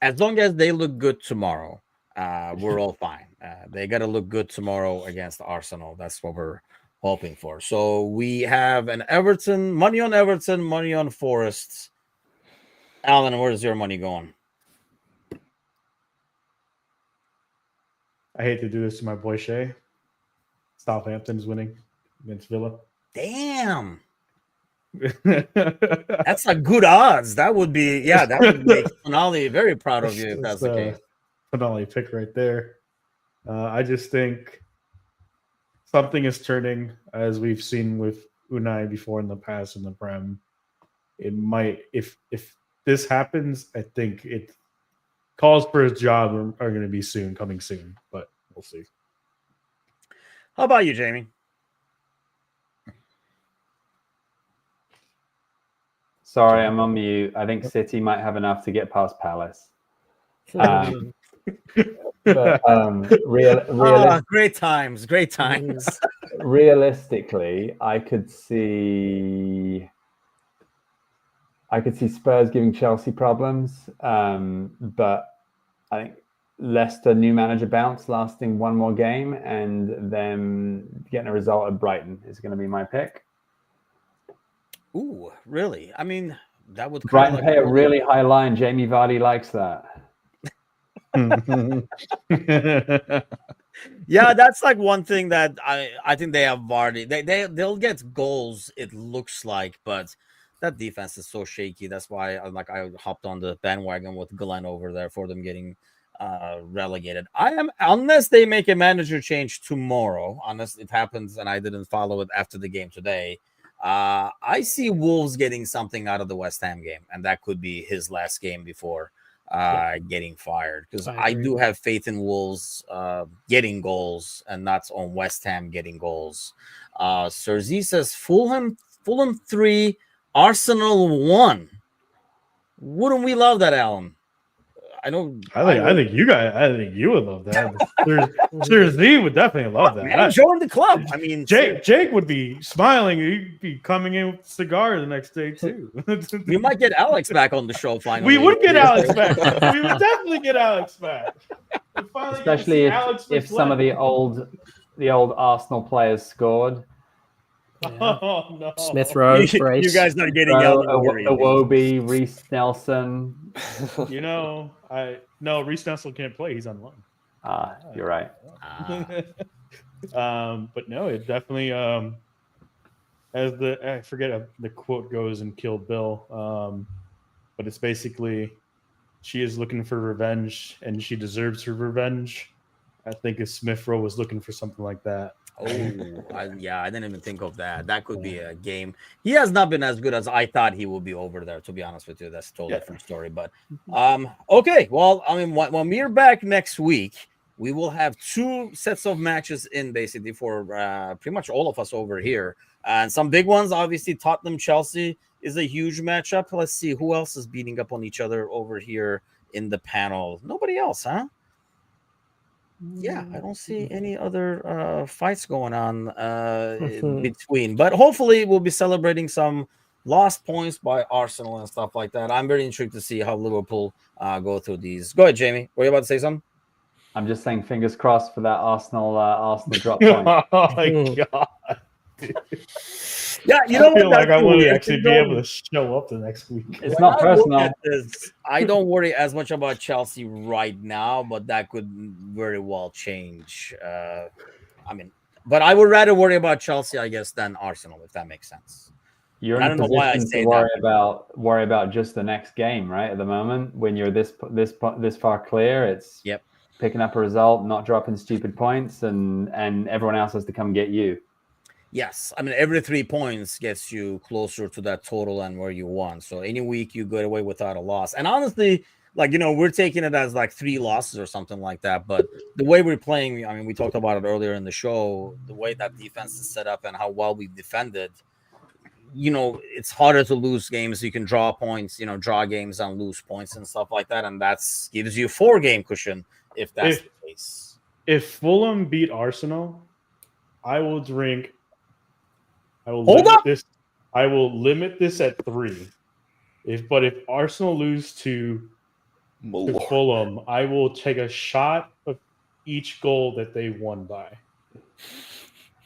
As long as they look good tomorrow, we're all fine. They got to look good tomorrow against Arsenal. That's what we're hoping for. So we have an money on Forest. Alan, where's your money going? I hate to do this to my boy Shea. Southampton's winning against Villa. Damn. That's a good odds. That would make Tonali very proud of you if that's the case. Tonali pick right there. I just think something is turning, as we've seen with Unai before in the past in the Prem. It might, if this happens, I think it calls for his job are going to be coming soon, but we'll see. How about you, Jamie? Sorry, I'm on mute. I think City might have enough to get past Palace. But great times. Realistically, I could see Spurs giving Chelsea problems, but I think Leicester new manager bounce lasting one more game and them getting a result at Brighton is going to be my pick. Ooh, really? I mean, that would Brighton pay a really high line. Jamie Vardy likes that. Yeah, that's like one thing that I think they have Vardy. They'll get goals, it looks like, but that defense is so shaky. That's why I hopped on the bandwagon with Glenn over there for them getting relegated. Unless they make a manager change tomorrow, unless it happens and I didn't follow it after the game today. I see Wolves getting something out of the West Ham game, and that could be his last game before getting fired, because I do have faith in Wolves getting goals and not on West Ham getting goals. Sir Z says Fulham 3, Arsenal 1. Wouldn't we love that, Alan? I know. I think you would love that. Serious Z would definitely love that. Man, join the club. I mean, Jake would be smiling. He'd be coming in with a cigar the next day too. we might get Alex back on the show finally. We would get Alex back. We would definitely get Alex back. Especially if some of the old Arsenal players scored. Oh no, Smith Rowe, Brace. You guys are getting out of Iwobi, Reece Nelson. Reece Nelson can't play. He's on loan. You're right. But no, it definitely as I forget the quote goes in Kill Bill, but it's basically she is looking for revenge and she deserves her revenge. I think if Smith Rowe was looking for something like that. Oh, I didn't even think of that. That could be a game. He has not been as good as I thought he would be over there, to be honest with you. That's a totally different story. But okay. Well, I mean, when we're back next week, we will have 2 sets of matches in basically for pretty much all of us over here. And some big ones, obviously, Tottenham, Chelsea is a huge matchup. Let's see who else is beating up on each other over here in the panel. Nobody else, huh? Yeah, I don't see any other fights going on in between. But hopefully we'll be celebrating some lost points by Arsenal and stuff like that. I'm very intrigued to see how Liverpool go through these. Go ahead, Jamie. Were you about to say something? I'm just saying fingers crossed for that Arsenal drop point. Oh my god. Yeah, you know, I feel like I want to actually be able to show up the next week. It's not personal. I don't worry as much about Chelsea right now, but that could very well change. But I would rather worry about Chelsea, I guess, than Arsenal, if that makes sense. You're in a position to worry about just the next game, right? At the moment, when you're this far clear, it's picking up a result, not dropping stupid points, and everyone else has to come get you. Yes, I mean, every 3 points gets you closer to that total and where you want. So any week you go away without a loss. And honestly, we're taking it as 3 losses or something like that. But the way we're playing, I mean, we talked about it earlier in the show, the way that defense is set up and how well we've defended, it's harder to lose games. You can draw points, draw games and lose points and stuff like that. And that gives you a 4-game cushion if that's the case. If Fulham beat Arsenal, I will drink. I will limit this at 3. If Arsenal lose to Fulham, I will take a shot of each goal that they won by.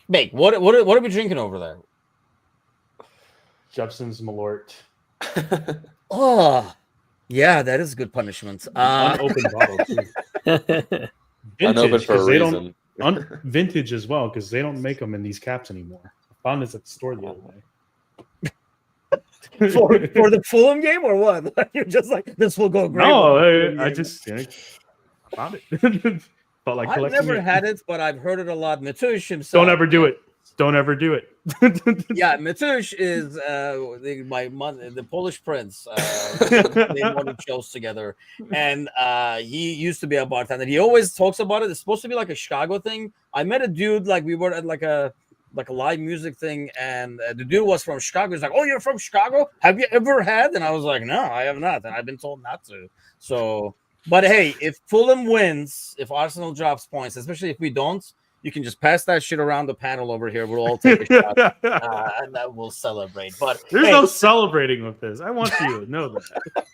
Mate, what are we drinking over there? Jepson's Malort. Oh, yeah, that is good punishment. Unopened bottle too. Unopened for a reason. Vintage as well, because they don't make them in these caps anymore. Found this at the store the other day. for the Fulham game or what? You're just like, this will go great. No, I just found it. Felt like I've never had it, but I've heard it a lot. Matush himself. Don't ever do it. Don't ever do it. Yeah, Matush is the Polish prince. They won shows together, and he used to be a bartender. He always talks about it. It's supposed to be like a Chicago thing. I met a dude we were at like a live music thing, and the dude was from Chicago. He's like, "Oh, you're from Chicago? Have you ever had?" And I was like, "No, I have not, and I've been told not to." So, but hey, if Fulham wins, if Arsenal drops points, especially if we don't, you can just pass that shit around the panel over here. We'll all take a shot, and that we'll celebrate. But there's no celebrating with this. I want you to know that.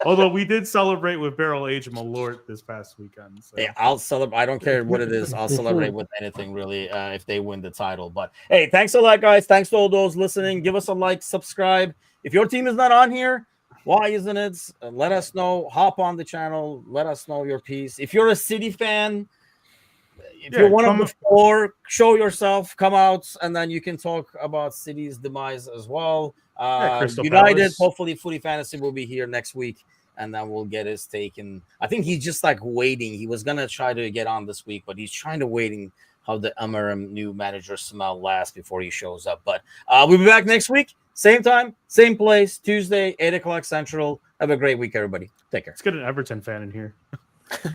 Although we did celebrate with barrel aged Malort this past weekend. So. Hey, I'll celebrate. I don't care what it is. I'll celebrate with anything really if they win the title. But hey, thanks a lot, guys. Thanks to all those listening. Give us a like, subscribe. If your team is not on here, why isn't it? Let us know. Hop on the channel. Let us know your piece. If you're a City fan, if you're one of the 4, show yourself, come out, and then you can talk about City's demise as well. United, Palace. Hopefully, Footy Fantasy will be here next week, and then we'll get his take. And I think he's just waiting. He was gonna try to get on this week, but he's trying to waiting how the Amorim new manager smell lasts before he shows up. But we'll be back next week, same time, same place, Tuesday, 8:00 Central. Have a great week, everybody. Take care. Let's get an Everton fan in here.